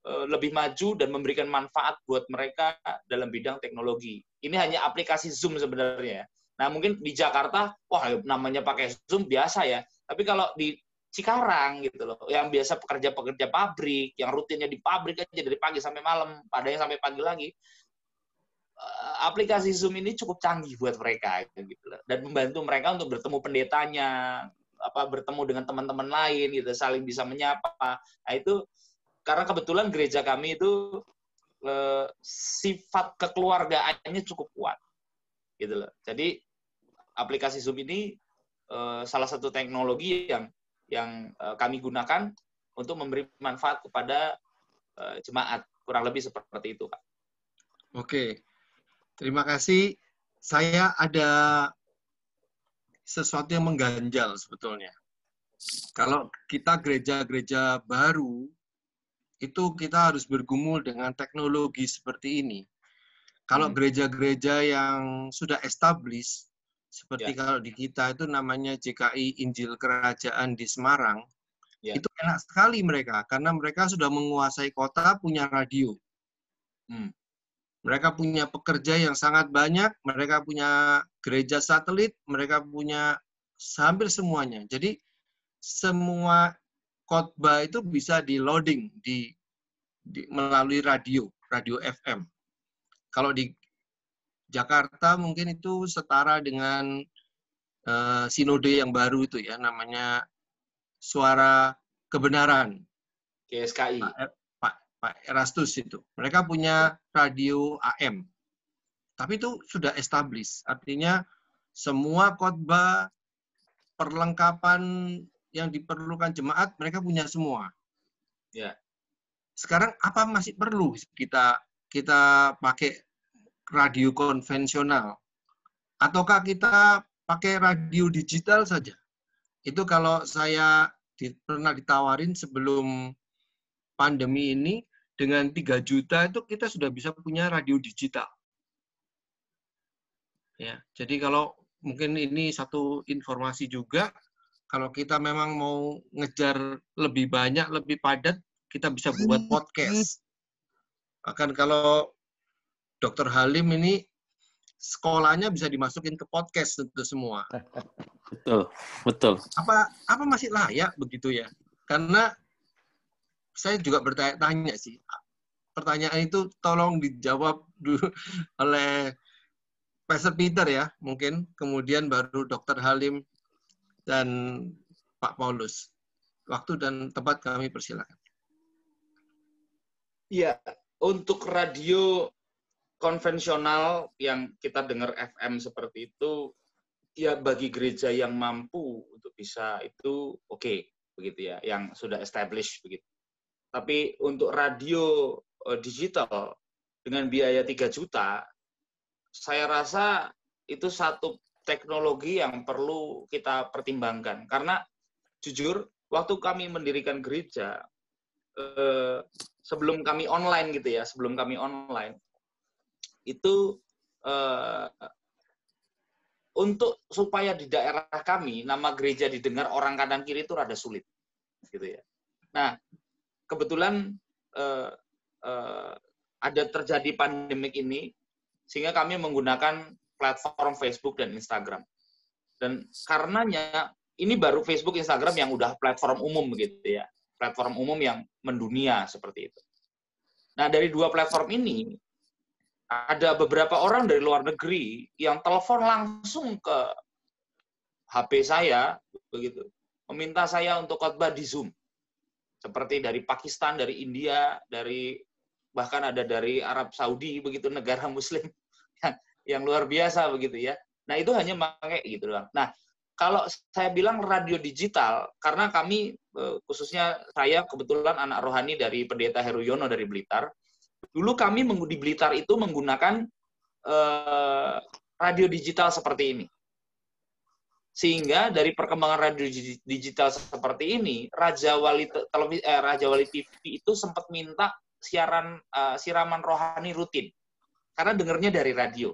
lebih maju dan memberikan manfaat buat mereka dalam bidang teknologi. Ini hanya aplikasi Zoom sebenarnya. Nah, mungkin di Jakarta, wah namanya pakai Zoom biasa ya. Tapi kalau di Cikarang gitu loh, yang biasa pekerja-pekerja pabrik, yang rutinnya di pabrik aja dari pagi sampai malam, ada yang sampai pagi lagi, aplikasi Zoom ini cukup canggih buat mereka gitu loh. Dan membantu mereka untuk bertemu pendetanya, bertemu dengan teman-teman lain gitu, saling bisa menyapa. Nah, itu karena kebetulan gereja kami itu sifat kekeluargaannya cukup kuat gitu loh. Jadi aplikasi Zoom ini salah satu teknologi yang kami gunakan untuk memberi manfaat kepada jemaat, kurang lebih seperti itu, Pak. Oke, terima kasih. Saya ada sesuatu yang mengganjal sebetulnya. Kalau kita gereja-gereja baru, itu kita harus bergumul dengan teknologi seperti ini. Kalau gereja-gereja yang sudah established, seperti kalau di kita itu namanya JKI Injil Kerajaan di Semarang, itu enak sekali mereka, karena mereka sudah menguasai kota, punya radio. Mereka punya pekerja yang sangat banyak, mereka punya gereja satelit, mereka punya hampir semuanya. Jadi semua khotbah itu bisa di-loading melalui radio FM. Kalau di Jakarta mungkin itu setara dengan sinode yang baru itu ya, namanya Suara Kebenaran. GSKI. Pak Erastus itu. Mereka punya radio AM. Tapi itu sudah established. Artinya semua khotbah, perlengkapan yang diperlukan jemaat, mereka punya semua. Ya. Sekarang apa masih perlu kita pakai radio konvensional? Ataukah kita pakai radio digital saja? Itu kalau saya pernah ditawarin sebelum pandemi ini, dengan 3 juta itu kita sudah bisa punya radio digital. Ya, jadi kalau mungkin ini satu informasi juga, kalau kita memang mau ngejar lebih banyak, lebih padat, kita bisa buat podcast. Bahkan kalau Dr. Halim ini sekolahnya bisa dimasukin ke podcast itu semua. Betul. Apa masih layak begitu ya? Karena saya juga bertanya-tanya sih. Pertanyaan itu tolong dijawab dulu oleh Pastor Peter ya, mungkin. Kemudian baru Dr. Halim dan Pak Paulus. Waktu dan tempat kami persilakan. Iya, untuk radio konvensional yang kita dengar FM seperti itu, ya bagi gereja yang mampu untuk bisa itu oke, begitu ya, yang sudah established begitu. Tapi untuk radio digital dengan biaya 3 juta, saya rasa itu satu teknologi yang perlu kita pertimbangkan. Karena jujur, waktu kami mendirikan gereja, sebelum kami online gitu ya, itu untuk supaya di daerah kami nama gereja didengar orang kanan kiri itu rada sulit, gitu ya. Nah, kebetulan ada terjadi pandemik ini, sehingga kami menggunakan platform Facebook dan Instagram. Dan karenanya ini baru Facebook, Instagram yang udah platform umum begitu ya, platform umum yang mendunia seperti itu. Nah, dari dua platform ini ada beberapa orang dari luar negeri yang telepon langsung ke HP saya begitu, meminta saya untuk khotbah di Zoom. Seperti dari Pakistan, dari India, dari bahkan ada dari Arab Saudi begitu, negara muslim yang luar biasa begitu ya. Nah, itu hanya pakai gitu doang. Nah, kalau saya bilang radio digital, karena kami khususnya saya kebetulan anak rohani dari Pendeta Heru Yono dari Blitar. Dulu kami di Blitar itu menggunakan radio digital seperti ini. Sehingga dari perkembangan radio digital seperti ini, Raja Wali TV itu sempat minta siraman rohani rutin. Karena dengarnya dari radio.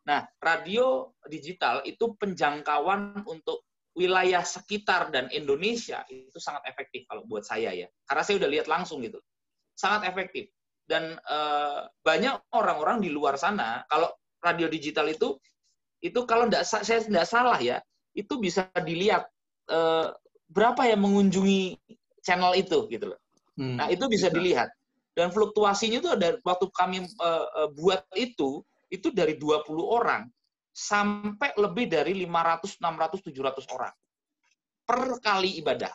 Nah, radio digital itu penjangkauan untuk wilayah sekitar dan Indonesia itu sangat efektif kalau buat saya ya. Karena saya udah lihat langsung gitu. Sangat efektif. Dan banyak orang-orang di luar sana, kalau radio digital itu kalau saya tidak salah ya, itu bisa dilihat berapa yang mengunjungi channel itu gitu loh. Nah, itu bisa dilihat. Dan fluktuasinya itu ada waktu kami buat itu dari 20 orang sampai lebih dari 500, 600, 700 orang per kali ibadah.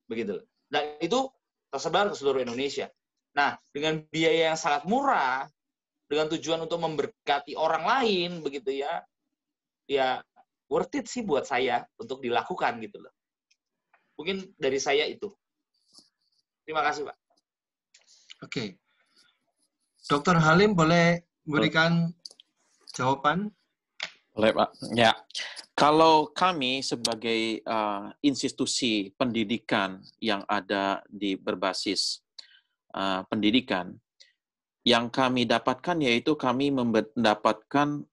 Begitu. Dan itu tersebar ke seluruh Indonesia. Nah, dengan biaya yang sangat murah, dengan tujuan untuk memberkati orang lain, begitu ya, ya worth it sih buat saya untuk dilakukan gitu loh. Mungkin dari saya itu. Terima kasih, Pak. Oke. Dr. Halim boleh memberikan jawaban? Boleh, Pak. Ya, kalau kami sebagai institusi pendidikan yang ada di berbasis pendidikan, yang kami dapatkan yaitu kami mendapatkan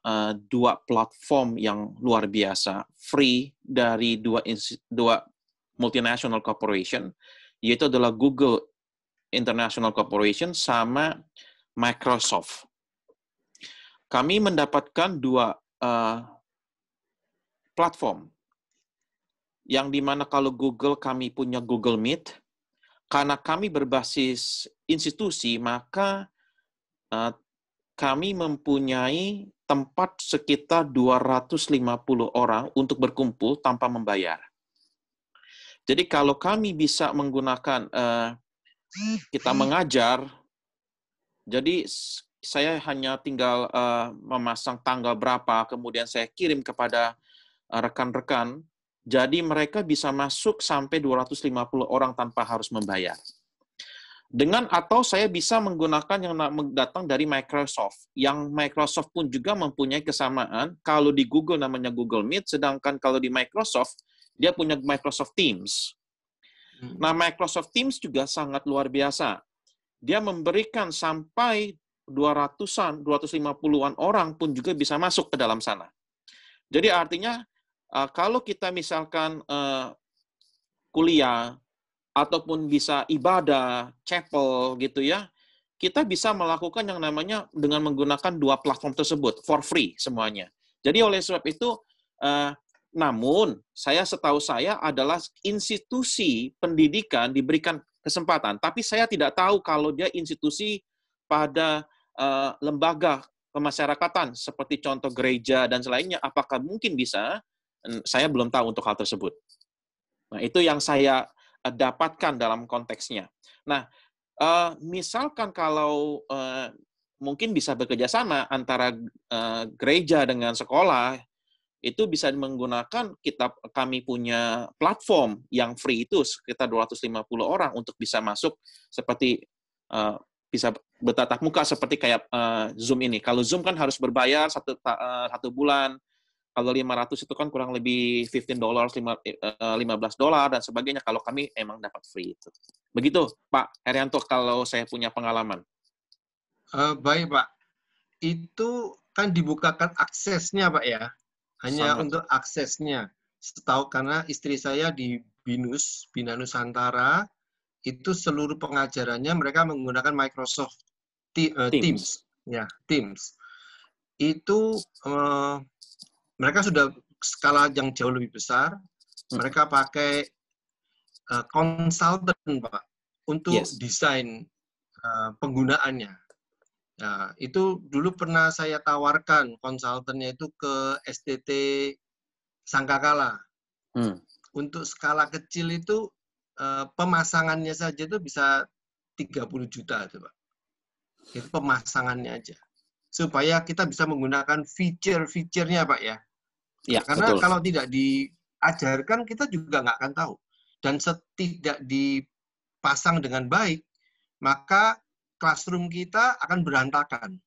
dua platform yang luar biasa, free dari dua multinational corporation, yaitu adalah Google International Corporation sama Microsoft. Kami mendapatkan dua platform, yang dimana kalau Google kami punya Google Meet. Karena kami berbasis institusi, maka kami mempunyai tempat sekitar 250 orang untuk berkumpul tanpa membayar. Jadi kalau kami bisa menggunakan, kita mengajar, jadi saya hanya tinggal memasang tanggal berapa, kemudian saya kirim kepada rekan-rekan, jadi mereka bisa masuk sampai 250 orang tanpa harus membayar. Atau saya bisa menggunakan yang datang dari Microsoft. Yang Microsoft pun juga mempunyai kesamaan. Kalau di Google namanya Google Meet, sedangkan kalau di Microsoft, dia punya Microsoft Teams. Nah, Microsoft Teams juga sangat luar biasa. Dia memberikan sampai 200-an, 250-an orang pun juga bisa masuk ke dalam sana. Jadi artinya, kalau kita misalkan kuliah ataupun bisa ibadah, chapel gitu ya, kita bisa melakukan yang namanya dengan menggunakan dua platform tersebut for free semuanya. Jadi oleh sebab itu, namun setahu saya adalah institusi pendidikan diberikan kesempatan, tapi saya tidak tahu kalau dia institusi pada lembaga pemasyarakatan seperti contoh gereja dan selainnya, apakah mungkin bisa? Saya belum tahu untuk hal tersebut. Nah, itu yang saya dapatkan dalam konteksnya. Nah, misalkan kalau mungkin bisa bekerja sama antara gereja dengan sekolah, itu bisa menggunakan kami punya platform yang free itu sekitar 250 orang untuk bisa masuk seperti bisa bertatap muka seperti kayak Zoom ini. Kalau Zoom kan harus berbayar satu bulan. Kalau 500 itu kan kurang lebih $15, $15 dan sebagainya. Kalau kami emang dapat free itu. Begitu, Pak Herianto, kalau saya punya pengalaman. Baik, Pak. Itu kan dibukakan aksesnya, Pak ya. Hanya untuk aksesnya. Setahu karena istri saya di BINUS, Bina Nusantara, itu seluruh pengajarannya mereka menggunakan Microsoft Teams. Ya, Teams. itu mereka sudah skala yang jauh lebih besar. Mereka pakai konsultan, Pak, untuk desain penggunaannya. Nah, itu dulu pernah saya tawarkan konsultannya itu ke STT Sangkakala. Untuk skala kecil itu pemasangannya saja itu bisa 30 juta, Pak. Itu pemasangannya aja. Supaya kita bisa menggunakan feature-feature-nya, Pak, ya. Ya, karena betul. kalau tidak diajarkan, kita juga nggak akan tahu. Dan tidak dipasang dengan baik, maka classroom kita akan berantakan.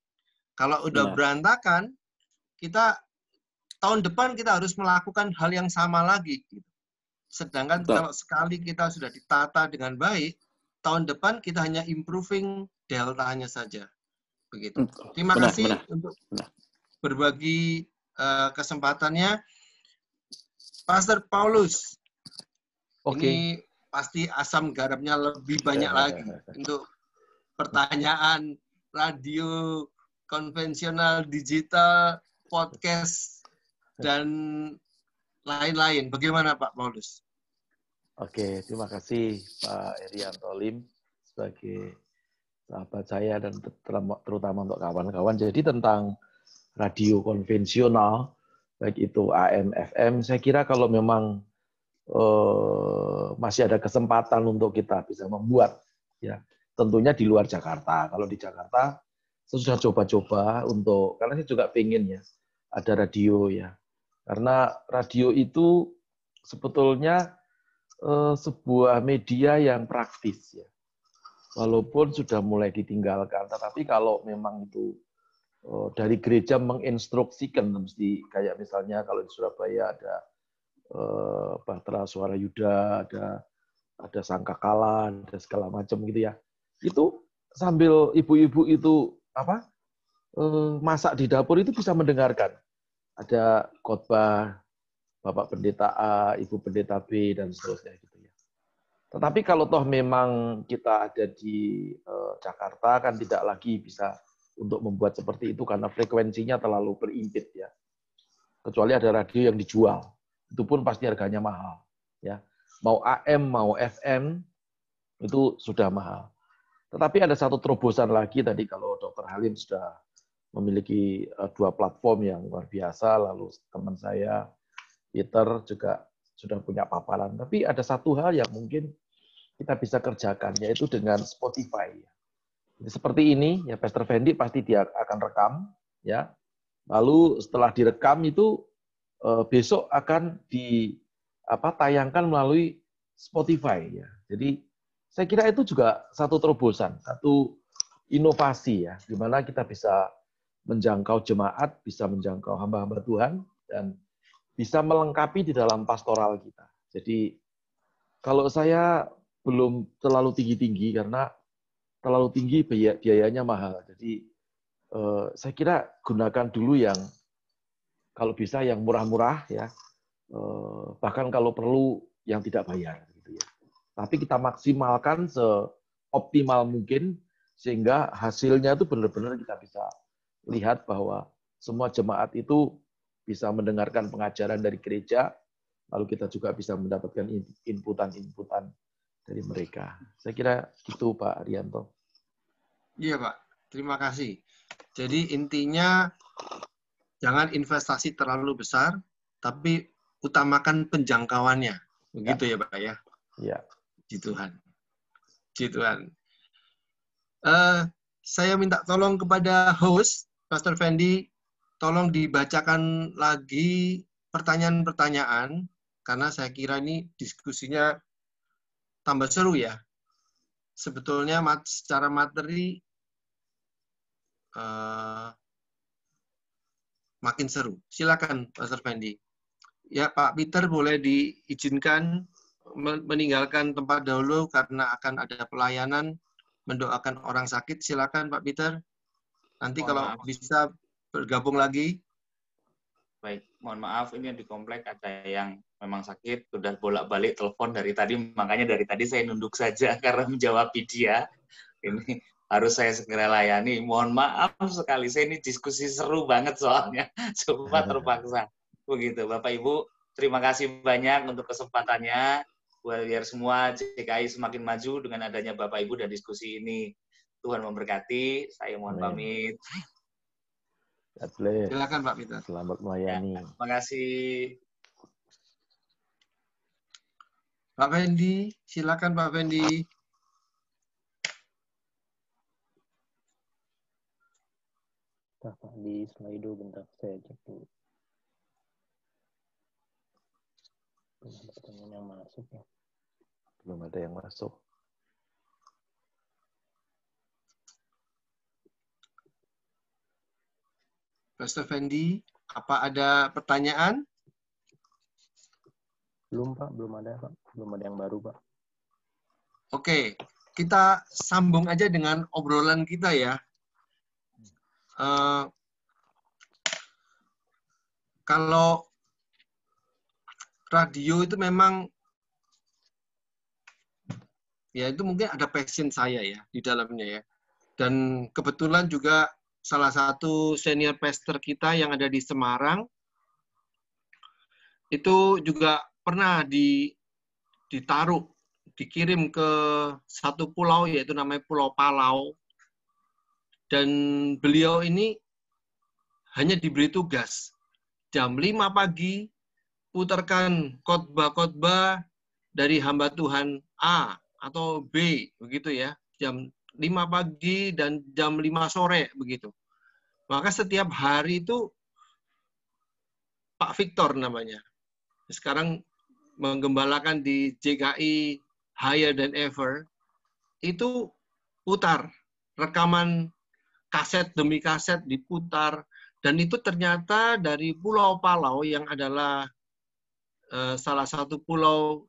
Kalau udah berantakan, kita tahun depan kita harus melakukan hal yang sama lagi. Sedangkan kalau sekali kita sudah ditata dengan baik, tahun depan kita hanya improving deltanya saja. Begitu. Terima kasih untuk berbagi kesempatannya. Pastor Paulus, ini pasti asam garamnya lebih banyak lagi untuk pertanyaan radio konvensional, digital, podcast, dan lain-lain. Bagaimana Pak Paulus? Oke, terima kasih Pak Herianto Lim sebagai sahabat saya dan terutama untuk kawan-kawan. Jadi tentang radio konvensional, baik itu AM, FM, saya kira kalau memang masih ada kesempatan untuk kita bisa membuat, ya tentunya di luar Jakarta. Kalau di Jakarta, saya sudah coba-coba untuk, karena saya juga pengen ya, ada radio ya. Karena radio itu sebetulnya sebuah media yang praktis ya. Walaupun sudah mulai ditinggalkan, tetapi kalau memang itu dari gereja menginstruksikan, mesti kayak misalnya kalau di Surabaya ada Bahtera Suara Yuda, ada Sangkakala, ada segala macam gitu ya. Itu sambil ibu-ibu itu masak di dapur itu bisa mendengarkan. Ada khotbah Bapak Pendeta A, Ibu Pendeta B, dan seterusnya gitu ya. Tetapi kalau toh memang kita ada di Jakarta kan tidak lagi bisa untuk membuat seperti itu karena frekuensinya terlalu berimpit ya. Kecuali ada radio yang dijual, itu pun pasti harganya mahal ya. Mau AM mau FM itu sudah mahal. Tetapi ada satu terobosan lagi tadi kalau Dr. Halim sudah memiliki 2 platform yang luar biasa, lalu teman saya Peter juga sudah punya paparan. Tapi ada satu hal yang mungkin kita bisa kerjakan, yaitu dengan Spotify. Seperti ini, ya Pastor Fendi pasti dia akan rekam, ya. Lalu setelah direkam itu besok akan ditayangkan melalui Spotify, ya. Jadi saya kira itu juga satu terobosan, satu inovasi ya, di mana kita bisa menjangkau jemaat, bisa menjangkau hamba-hamba Tuhan, dan bisa melengkapi di dalam pastoral kita. Jadi kalau saya belum terlalu tinggi-tinggi karena terlalu tinggi biayanya mahal. Jadi saya kira gunakan dulu yang kalau bisa yang murah-murah ya. Bahkan kalau perlu yang tidak bayar gitu ya. Tapi kita maksimalkan seoptimal mungkin sehingga hasilnya itu benar-benar kita bisa lihat bahwa semua jemaat itu bisa mendengarkan pengajaran dari gereja, lalu kita juga bisa mendapatkan inputan-inputan dari mereka. Saya kira itu Pak Arianto. Iya Pak, terima kasih. Jadi intinya jangan investasi terlalu besar, tapi utamakan penjangkauannya. Begitu ya Pak ya? Iya. Puji Tuhan. Puji Tuhan. Saya minta tolong kepada host, Pastor Fendi, tolong dibacakan lagi pertanyaan-pertanyaan, karena saya kira ini diskusinya tambah seru ya. Sebetulnya secara materi makin seru. Silakan, Pastor Fendi. Ya, Pak Peter boleh diizinkan meninggalkan tempat dahulu karena akan ada pelayanan mendoakan orang sakit. Silakan, Pak Peter. Nanti kalau bisa bergabung lagi. Baik, mohon maaf ini di komplek ada yang memang sakit, sudah bolak-balik telepon dari tadi, makanya dari tadi saya nunduk saja karena menjawab dia. Ini harus saya segera layani. Mohon maaf sekali, saya ini diskusi seru banget soalnya. Coba terpaksa. Begitu, Bapak Ibu. Terima kasih banyak untuk kesempatannya. Biar semua CKI semakin maju dengan adanya Bapak Ibu dan diskusi ini. Tuhan memberkati. Saya mohon pamit. Silakan Pak Peter. Selamat melayani. Ya, terima kasih. Pak Fendi, silakan Pak Fendi. Pak di Slido bentar saya cek dulu. Belum ada pertanyaan yang masuk ya. Belum ada yang masuk. Pastor Fendi, apa ada pertanyaan? Belum Pak, belum ada Pak. Belum ada yang baru Pak. Oke, kita sambung aja dengan obrolan kita ya. Kalau radio itu memang, ya itu mungkin ada passion saya ya di dalamnya ya. Dan kebetulan juga salah satu senior pastor kita yang ada di Semarang, itu juga pernah ditaruh, dikirim ke satu pulau, yaitu namanya Pulau Palau. Dan beliau ini hanya diberi tugas, jam 5 pagi, putarkan khotbah-khotbah dari hamba Tuhan A atau B, begitu ya, jam 5 pagi dan jam 5 sore, begitu. Maka setiap hari itu Pak Victor namanya. Sekarang menggembalakan di JKI Higher Than Ever, itu putar, rekaman kaset demi kaset diputar, dan itu ternyata dari Pulau Palau yang adalah salah satu pulau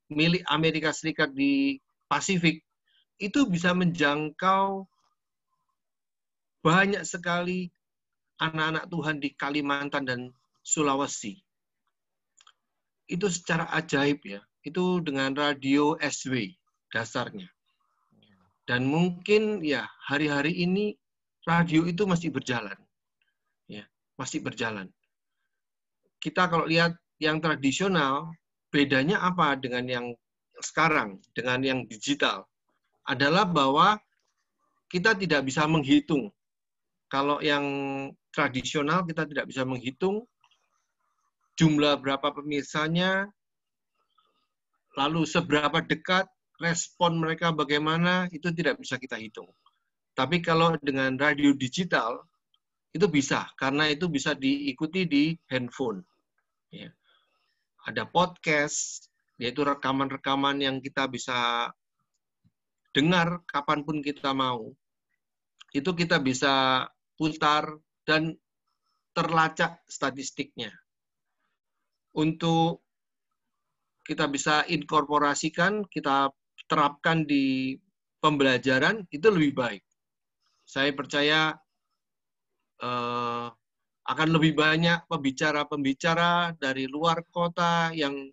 milik Amerika Serikat di Pasifik, itu bisa menjangkau banyak sekali anak-anak Tuhan di Kalimantan dan Sulawesi. Itu secara ajaib ya. Itu dengan radio SW dasarnya. Dan mungkin ya hari-hari ini radio itu masih berjalan. Ya, masih berjalan. Kita kalau lihat yang tradisional, bedanya apa dengan yang sekarang, dengan yang digital? Adalah bahwa kita tidak bisa menghitung. Kalau yang tradisional kita tidak bisa menghitung jumlah berapa pemirsanya, lalu seberapa dekat, respon mereka bagaimana, itu tidak bisa kita hitung. Tapi kalau dengan radio digital, itu bisa, karena itu bisa diikuti di handphone. Ya. Ada podcast, yaitu rekaman-rekaman yang kita bisa dengar kapanpun kita mau. Itu kita bisa putar dan terlacak statistiknya. Untuk kita bisa inkorporasikan, kita terapkan di pembelajaran, itu lebih baik. Saya percaya akan lebih banyak pembicara-pembicara dari luar kota yang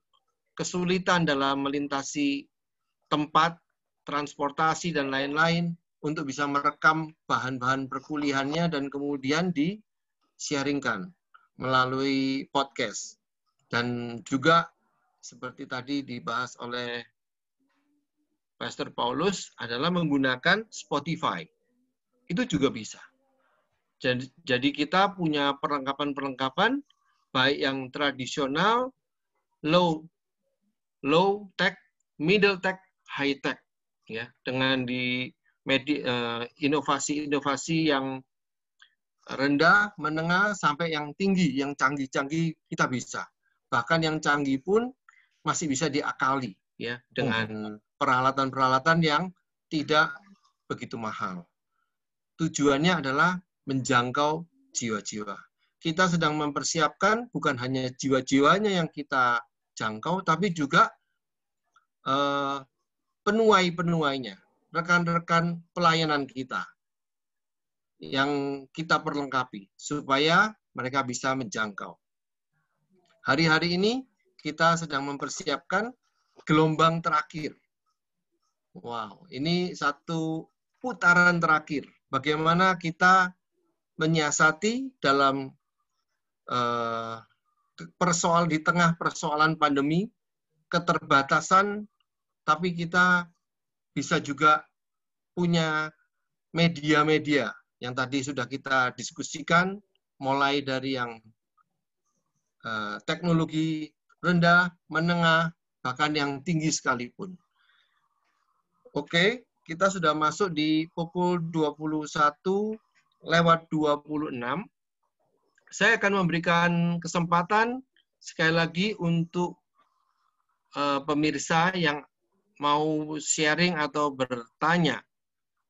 kesulitan dalam melintasi tempat, transportasi, dan lain-lain untuk bisa merekam bahan-bahan perkuliahannya dan kemudian di-sharingkan melalui podcast. Dan juga seperti tadi dibahas oleh Pastor Paulus adalah menggunakan Spotify. Itu juga bisa. Jadi kita punya perlengkapan-perlengkapan baik yang tradisional, low tech, middle tech, high tech, ya, dengan di inovasi-inovasi yang rendah, menengah sampai yang tinggi, yang canggih-canggih kita bisa. Bahkan yang canggih pun masih bisa diakali, ya, dengan peralatan-peralatan yang tidak begitu mahal. Tujuannya adalah menjangkau jiwa-jiwa. Kita sedang mempersiapkan bukan hanya jiwa-jiwanya yang kita jangkau, tapi juga penuai-penuainya, rekan-rekan pelayanan kita yang kita perlengkapi supaya mereka bisa menjangkau. Hari-hari ini kita sedang mempersiapkan gelombang terakhir Wow, ini satu putaran terakhir. Bagaimana kita menyiasati dalam di tengah persoalan pandemi, keterbatasan, tapi kita bisa juga punya media-media yang tadi sudah kita diskusikan, mulai dari yang teknologi rendah, menengah, bahkan yang tinggi sekalipun. Oke, kita sudah masuk di pukul 21:26. Saya akan memberikan kesempatan sekali lagi untuk pemirsa yang mau sharing atau bertanya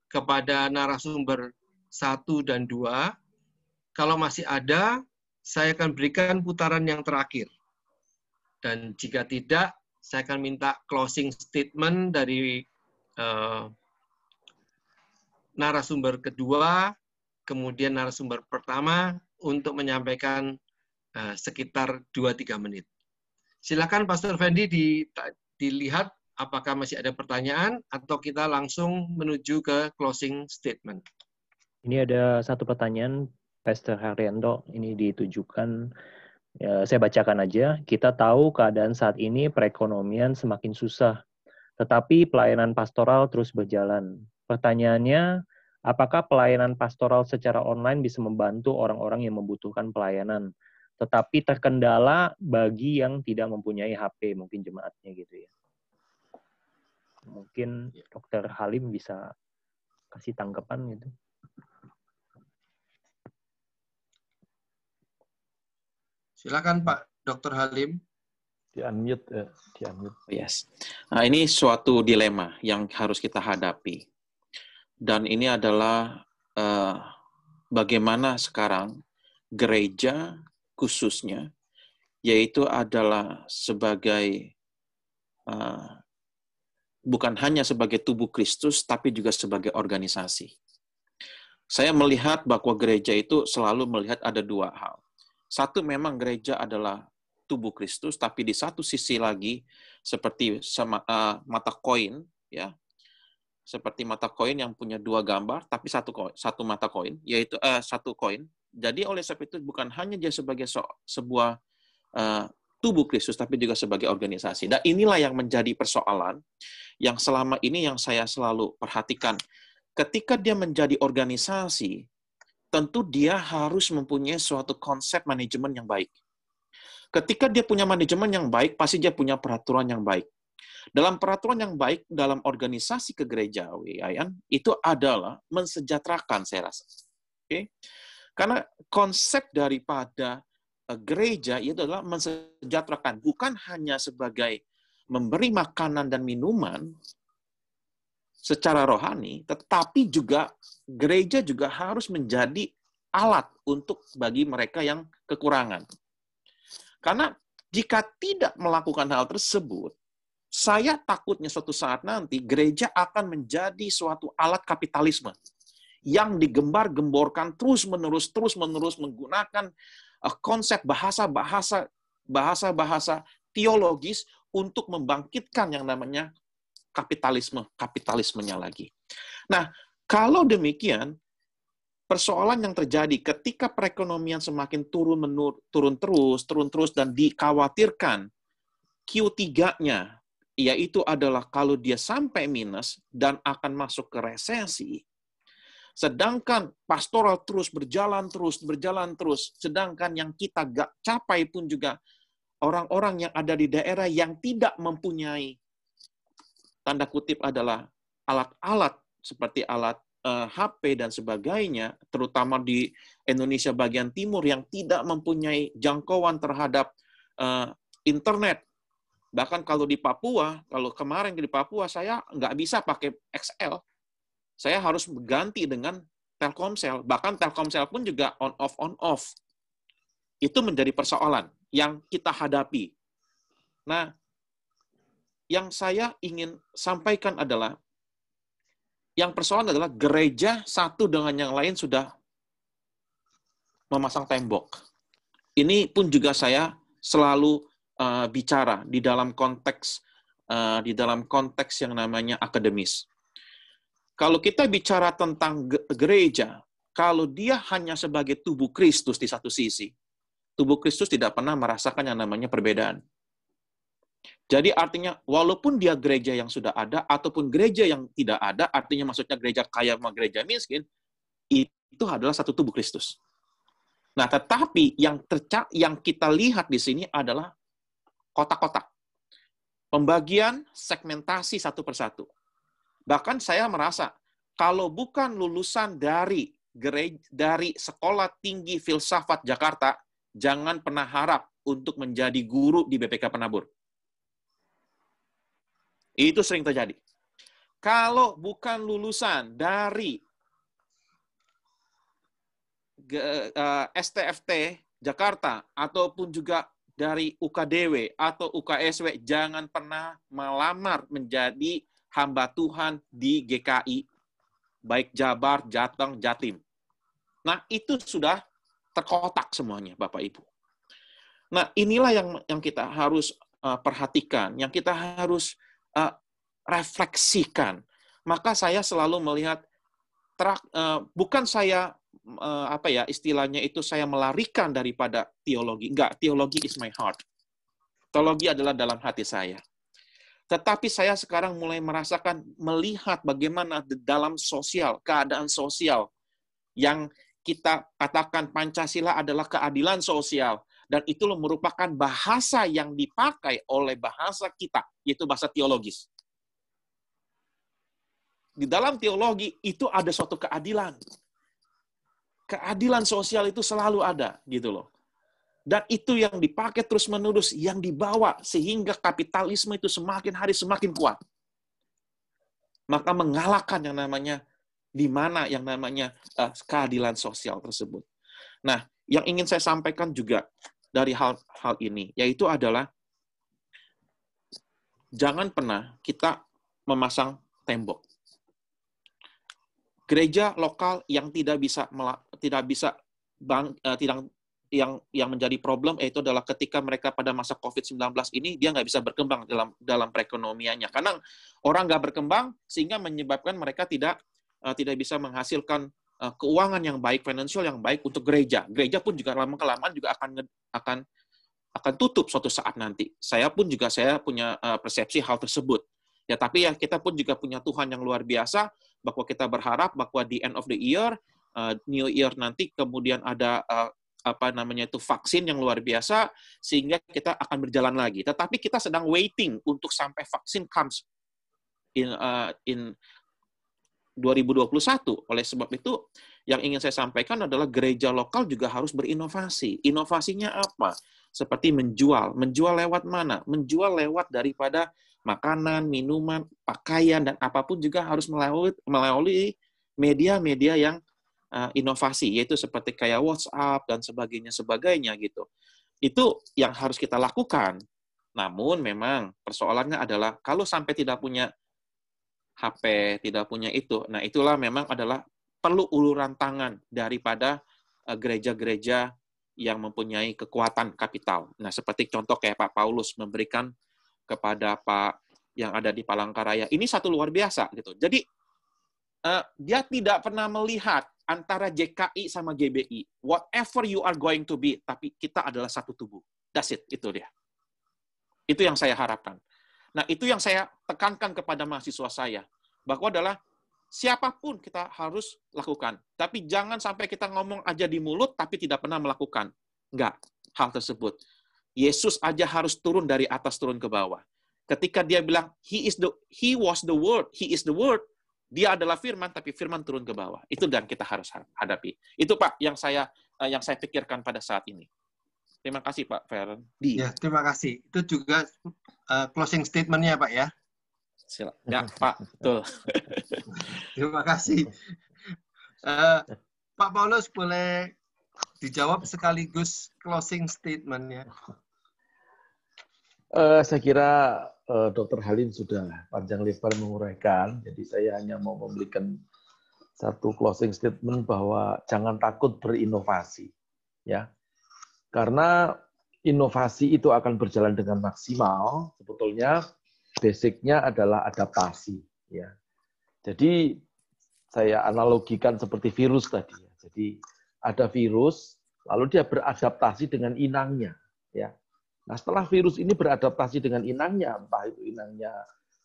kepada narasumber 1 dan 2. Kalau masih ada, saya akan berikan putaran yang terakhir. Dan jika tidak, saya akan minta closing statement dari narasumber kedua, kemudian narasumber pertama untuk menyampaikan sekitar 2-3 menit. Silakan Pastor Fendi dilihat apakah masih ada pertanyaan atau kita langsung menuju ke closing statement. Ini ada satu pertanyaan, Pastor Haryanto, ini ditujukan, ya, saya bacakan aja. Kita tahu keadaan saat ini perekonomian semakin susah, tetapi pelayanan pastoral terus berjalan. Pertanyaannya, apakah pelayanan pastoral secara online bisa membantu orang-orang yang membutuhkan pelayanan, tetapi terkendala bagi yang tidak mempunyai HP, mungkin jemaatnya gitu ya. Mungkin Dr. Halim bisa kasih tanggapan gitu. Silakan Pak Dr. Halim. Di-unmute, di-unmute. Yes. Nah, ini suatu dilema yang harus kita hadapi. Dan ini adalah bagaimana sekarang gereja khususnya, yaitu adalah sebagai, bukan hanya sebagai tubuh Kristus, tapi juga sebagai organisasi. Saya melihat bahwa gereja itu selalu melihat ada dua hal. Satu, memang gereja adalah tubuh Kristus, tapi di satu sisi lagi seperti mata koin, ya, seperti mata koin yang punya dua gambar, tapi satu mata koin, yaitu satu koin. Jadi oleh sebab itu bukan hanya dia sebagai sebuah tubuh Kristus, tapi juga sebagai organisasi. Dan inilah yang menjadi persoalan yang selama ini yang saya selalu perhatikan. Ketika dia menjadi organisasi, tentu dia harus mempunyai suatu konsep manajemen yang baik. Ketika dia punya manajemen yang baik, pasti dia punya peraturan yang baik. Dalam peraturan yang baik, dalam organisasi kegerejawian, itu adalah mensejahterakan, saya rasa. Oke? Karena konsep daripada gereja itu adalah mensejahterakan, bukan hanya sebagai memberi makanan dan minuman secara rohani, tetapi juga gereja juga harus menjadi alat untuk bagi mereka yang kekurangan. Karena jika tidak melakukan hal tersebut, saya takutnya suatu saat nanti gereja akan menjadi suatu alat kapitalisme yang digembar-gemborkan terus-menerus menggunakan konsep bahasa-bahasa teologis untuk membangkitkan yang namanya kapitalismenya lagi. Nah, kalau demikian, persoalan yang terjadi ketika perekonomian semakin turun terus, dan dikhawatirkan Q3-nya, yaitu adalah kalau dia sampai minus dan akan masuk ke resesi, sedangkan pastoral terus berjalan terus, sedangkan yang kita gak capai pun juga orang-orang yang ada di daerah yang tidak mempunyai, tanda kutip adalah alat-alat seperti alat HP dan sebagainya, terutama di Indonesia bagian timur yang tidak mempunyai jangkauan terhadap internet. Bahkan kalau di Papua, kalau kemarin di Papua, saya nggak bisa pakai XL. Saya harus berganti dengan Telkomsel. Bahkan Telkomsel pun juga on-off. Itu menjadi persoalan yang kita hadapi. Nah, yang saya ingin sampaikan adalah, yang persoalan adalah gereja satu dengan yang lain sudah memasang tembok. Ini pun juga saya selalu bicara di dalam konteks di dalam konteks yang namanya akademis. Kalau kita bicara tentang gereja, kalau dia hanya sebagai tubuh Kristus di satu sisi, tubuh Kristus tidak pernah merasakan yang namanya perbedaan. Jadi artinya, walaupun dia gereja yang sudah ada, ataupun gereja yang tidak ada, artinya maksudnya gereja kaya sama gereja miskin, itu adalah satu tubuh Kristus. Nah, tetapi yang kita lihat di sini adalah kotak-kotak. Pembagian segmentasi satu persatu. Bahkan saya merasa, kalau bukan lulusan dari Sekolah Tinggi Filsafat Jakarta, jangan pernah harap untuk menjadi guru di BPK Penabur. Itu sering terjadi. Kalau bukan lulusan dari STFT Jakarta, ataupun juga dari UKDW atau UKSW, jangan pernah melamar menjadi hamba Tuhan di GKI, baik Jabar, Jateng, Jatim. Nah, itu sudah terkotak semuanya, Bapak Ibu. Nah, inilah yang kita harus perhatikan, yang kita harus refleksikan. Maka saya selalu melihat, bukan saya istilahnya itu saya melarikan daripada teologi. Enggak, teologi is my heart. Teologi adalah dalam hati saya. Tetapi saya sekarang mulai melihat bagaimana dalam sosial, keadaan sosial yang kita katakan Pancasila adalah keadilan sosial, dan itu merupakan bahasa yang dipakai oleh bahasa kita, yaitu bahasa teologis. Di dalam teologi itu ada suatu keadilan. Keadilan sosial itu selalu ada, gitu loh. Dan itu yang dipakai terus-menerus, yang dibawa sehingga kapitalisme itu semakin hari semakin kuat. Maka mengalahkan yang namanya keadilan sosial tersebut. Nah, yang ingin saya sampaikan juga dari hal ini, yaitu adalah jangan pernah kita memasang tembok. Gereja lokal yang yang menjadi problem yaitu adalah ketika mereka pada masa COVID-19 ini dia nggak bisa berkembang dalam perekonomiannya, karena orang nggak berkembang sehingga menyebabkan mereka tidak bisa menghasilkan keuangan yang baik, finansial yang baik untuk gereja. Gereja pun juga lama-kelamaan juga akan tutup suatu saat nanti. Saya punya persepsi hal tersebut. Ya, tapi ya kita pun juga punya Tuhan yang luar biasa, bahwa kita berharap bahwa di end of the year, New Year nanti kemudian ada vaksin yang luar biasa sehingga kita akan berjalan lagi. Tetapi kita sedang waiting untuk sampai vaksin comes in 2021. Oleh sebab itu, yang ingin saya sampaikan adalah gereja lokal juga harus berinovasi. Inovasinya apa? Seperti menjual. Menjual lewat mana? Menjual lewat daripada makanan, minuman, pakaian, dan apapun juga harus melalui media-media yang inovasi, yaitu seperti kayak WhatsApp dan sebagainya gitu. Itu yang harus kita lakukan. Namun memang persoalannya adalah kalau sampai tidak punya HP, tidak punya itu, nah itulah memang adalah perlu uluran tangan daripada gereja-gereja yang mempunyai kekuatan kapital. Nah, seperti contoh kayak Pak Paulus memberikan kepada Pak yang ada di Palangkaraya. Ini satu luar biasa gitu. Jadi dia tidak pernah melihat antara JKI sama GBI. Whatever you are going to be, tapi kita adalah satu tubuh. That's it, itu dia. Itu yang saya harapkan. Nah, itu yang saya tekankan kepada mahasiswa saya, bahwa adalah siapapun kita harus lakukan. Tapi jangan sampai kita ngomong aja di mulut, tapi tidak pernah melakukan. Enggak, hal tersebut. Yesus aja harus turun dari atas turun ke bawah. Ketika dia bilang, He was the Word, He is the Word, dia adalah firman, tapi firman turun ke bawah. Itu yang kita harus hadapi. Itu Pak yang saya pikirkan pada saat ini. Terima kasih Pak Feren. Ya, terima kasih. Itu juga closing statement-nya Pak ya. Silakan. Ya Pak, betul. Terima kasih. Pak Paulus boleh dijawab sekaligus closing statement-nya. Saya kira Dr. Halim sudah panjang lebar menguraikan, jadi saya hanya mau memberikan satu closing statement bahwa jangan takut berinovasi, ya, karena inovasi itu akan berjalan dengan maksimal sebetulnya basicnya adalah adaptasi. Ya. Jadi saya analogikan seperti virus tadi. Jadi ada virus, lalu dia beradaptasi dengan inangnya. Ya. Nah, setelah virus ini beradaptasi dengan inangnya, entah itu inangnya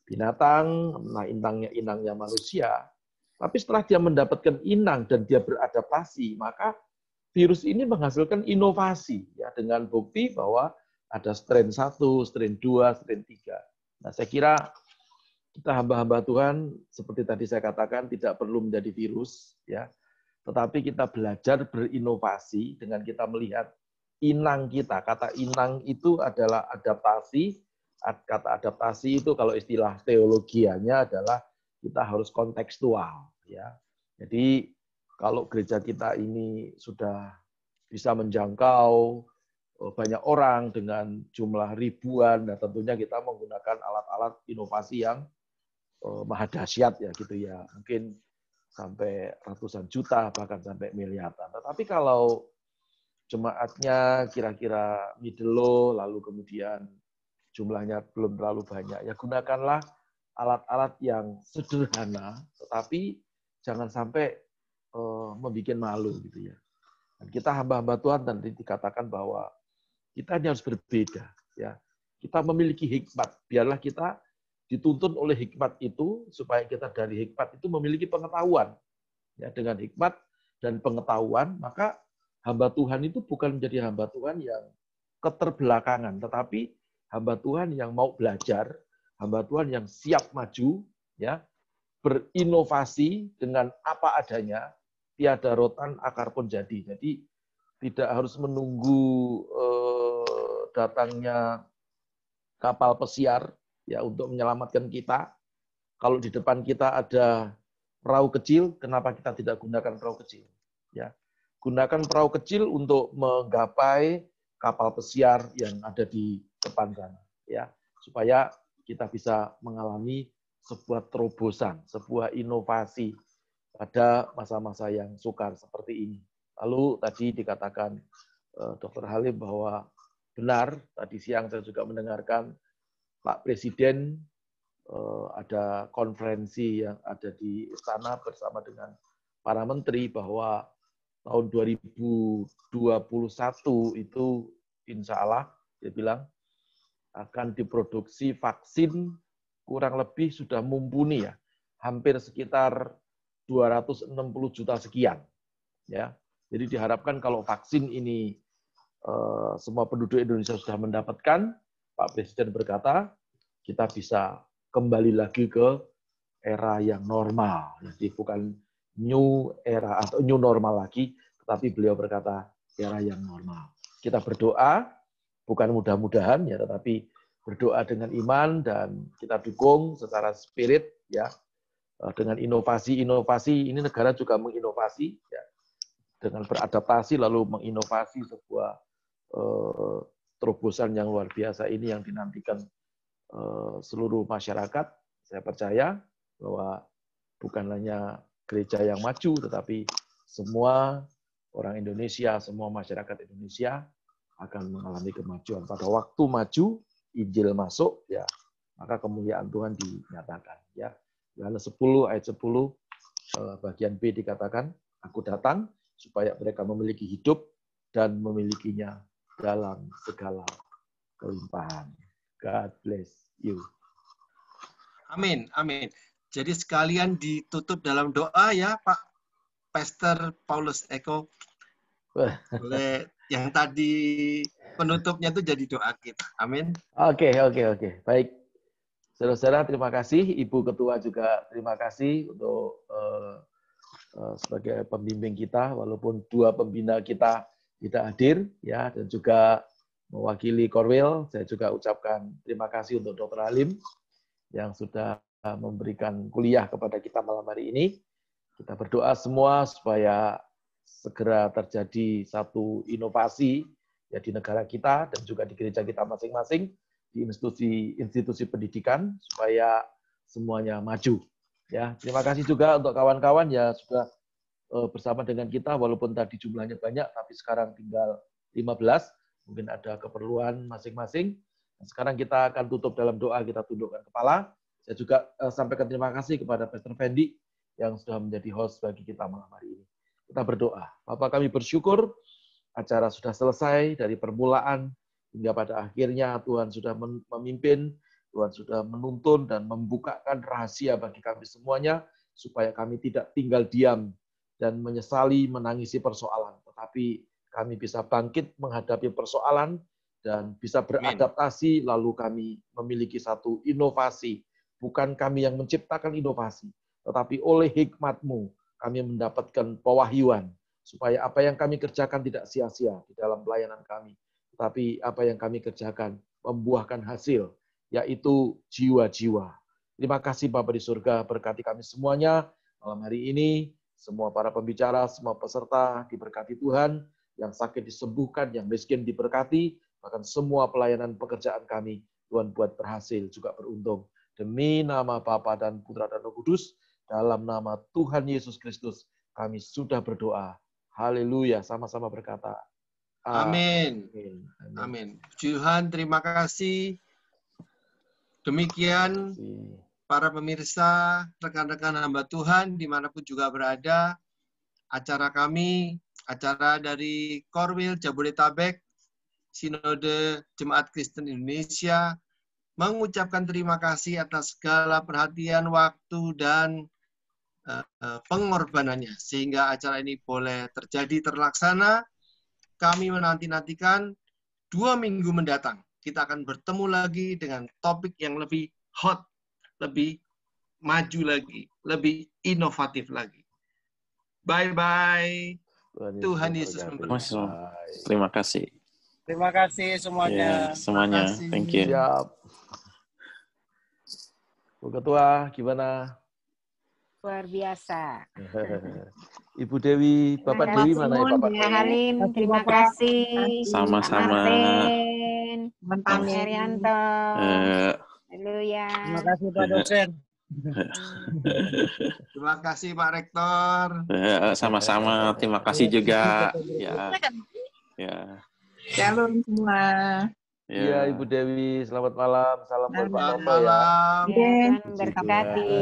binatang, nah inangnya manusia, tapi setelah dia mendapatkan inang dan dia beradaptasi, maka virus ini menghasilkan inovasi, ya, dengan bukti bahwa ada strain 1, strain 2, strain 3. Nah, saya kira kita hamba-hamba Tuhan, seperti tadi saya katakan, tidak perlu menjadi virus, ya, tetapi kita belajar berinovasi dengan kita melihat inang kita. Kata inang itu adalah adaptasi. Kata adaptasi itu kalau istilah teologianya adalah kita harus kontekstual. Ya. Jadi kalau gereja kita ini sudah bisa menjangkau banyak orang dengan jumlah ribuan, dan tentunya kita menggunakan alat-alat inovasi yang maha dahsyat ya gitu ya. Mungkin sampai ratusan juta, bahkan sampai miliaran. Tetapi kalau jemaatnya kira-kira middle low, lalu kemudian jumlahnya belum terlalu banyak, ya gunakanlah alat-alat yang sederhana, tetapi jangan sampai membuat malu gitu ya. Dan kita hamba-hamba Tuhan tadi dikatakan bahwa kita ini harus berbeda, ya. Kita memiliki hikmat, biarlah kita dituntun oleh hikmat itu supaya kita dari hikmat itu memiliki pengetahuan. Ya, dengan hikmat dan pengetahuan, maka hamba Tuhan itu bukan menjadi hamba Tuhan yang keterbelakangan, tetapi hamba Tuhan yang mau belajar, hamba Tuhan yang siap maju, ya, berinovasi dengan apa adanya, tiada rotan akar pun jadi. Jadi tidak harus menunggu datangnya kapal pesiar ya untuk menyelamatkan kita. Kalau di depan kita ada perahu kecil, kenapa kita tidak gunakan perahu kecil? Ya. Gunakan perahu kecil untuk menggapai kapal pesiar yang ada di depan sana, ya, supaya kita bisa mengalami sebuah terobosan, sebuah inovasi pada masa-masa yang sukar seperti ini. Lalu tadi dikatakan Dr. Halim bahwa benar, tadi siang saya juga mendengarkan Pak Presiden ada konferensi yang ada di istana bersama dengan para menteri bahwa tahun 2021 itu insya Allah, dia bilang, akan diproduksi vaksin kurang lebih sudah mumpuni ya, hampir sekitar 260 juta sekian. Ya, jadi diharapkan kalau vaksin ini semua penduduk Indonesia sudah mendapatkan, Pak Presiden berkata, kita bisa kembali lagi ke era yang normal. Jadi bukan new era atau new normal lagi, tetapi beliau berkata era yang normal. Kita berdoa, bukan mudah-mudahan ya, tetapi berdoa dengan iman dan kita dukung secara spirit ya, dengan inovasi-inovasi. Ini negara juga menginovasi ya, dengan beradaptasi lalu menginovasi sebuah terobosan yang luar biasa ini yang dinantikan seluruh masyarakat. Saya percaya bahwa bukan hanya gereja yang maju, tetapi semua orang Indonesia, semua masyarakat Indonesia akan mengalami kemajuan. Pada waktu maju, Injil masuk, ya, maka kemuliaan Tuhan dinyatakan. Ya, Yohanes 10 ayat 10 bagian B dikatakan, aku datang supaya mereka memiliki hidup dan memilikinya dalam segala kelimpahan. God bless you. Amin, amin. Jadi sekalian ditutup dalam doa ya Pak Pastor Paulus Eko. Boleh yang tadi penutupnya itu jadi doa kita. Amin. Oke. Baik. Saudara-saudara, terima kasih. Ibu Ketua juga terima kasih untuk sebagai pembimbing kita, walaupun dua pembina kita tidak hadir, ya, dan juga mewakili Korwil, saya juga ucapkan terima kasih untuk Dr. Halim yang sudah memberikan kuliah kepada kita malam hari ini. Kita berdoa semua supaya segera terjadi satu inovasi ya di negara kita dan juga di gereja kita masing-masing, di institusi pendidikan supaya semuanya maju. Ya, terima kasih juga untuk kawan-kawan ya sudah bersama dengan kita walaupun tadi jumlahnya banyak tapi sekarang tinggal 15. Mungkin ada keperluan masing-masing. Nah, sekarang kita akan tutup dalam doa, kita tundukkan kepala. Saya juga sampaikan terima kasih kepada Pastor Fendi yang sudah menjadi host bagi kita malam hari ini. Kita berdoa. Bapak, kami bersyukur acara sudah selesai dari permulaan hingga pada akhirnya Tuhan sudah memimpin, Tuhan sudah menuntun dan membukakan rahasia bagi kami semuanya supaya kami tidak tinggal diam dan menyesali menangisi persoalan, tetapi kami bisa bangkit menghadapi persoalan dan bisa beradaptasi, lalu kami memiliki satu inovasi. Bukan kami yang menciptakan inovasi, tetapi oleh hikmat-Mu kami mendapatkan pewahyuan, supaya apa yang kami kerjakan tidak sia-sia di dalam pelayanan kami, tetapi apa yang kami kerjakan membuahkan hasil, yaitu jiwa-jiwa. Terima kasih Bapa di surga, berkati kami semuanya malam hari ini, semua para pembicara, semua peserta diberkati Tuhan, yang sakit disembuhkan, yang miskin diberkati, bahkan semua pelayanan pekerjaan kami, Tuhan buat berhasil, juga beruntung. Demi nama Bapa dan Putra dan Roh Kudus, dalam nama Tuhan Yesus Kristus, kami sudah berdoa. Haleluya, sama-sama berkata. Amin. Amin. Amin. Tuhan, terima kasih. Demikian para pemirsa, rekan-rekan hamba Tuhan, dimanapun juga berada, acara kami, acara dari Korwil Jabodetabek, Sinode Jemaat Kristen Indonesia, mengucapkan terima kasih atas segala perhatian, waktu, dan pengorbanannya, sehingga acara ini boleh terjadi, terlaksana. Kami menanti-nantikan 2 minggu mendatang. Kita akan bertemu lagi dengan topik yang lebih hot, lebih maju lagi, lebih inovatif lagi. Bye-bye. Tuhan Yesus memberkati. Terima kasih. Terima kasih semuanya. Semuanya. Thank you. Siap. Bu Ketua, gimana? Luar biasa. Ibu Dewi, Bapak Dewi mana ya Bapak? Halim, terima kasih. Sama-sama. Martin, Pak Herianto. Haleluya. Terima kasih Pak dosen. Terima kasih Pak Rektor. Sama-sama. Terima kasih juga. Ya. Shalom semua. Iya, Ibu Dewi, selamat malam. Salam buat Pak Selamat Toto ya. Tuhan berkati.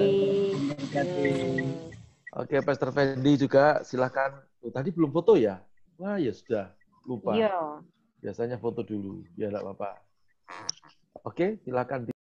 Oke, Pastor Fendi juga silakan. Oh, tadi belum foto ya? Wah, ya sudah. Lupa. Iya. Biasanya foto dulu, biar enggak apa-apa. Oke, silakan.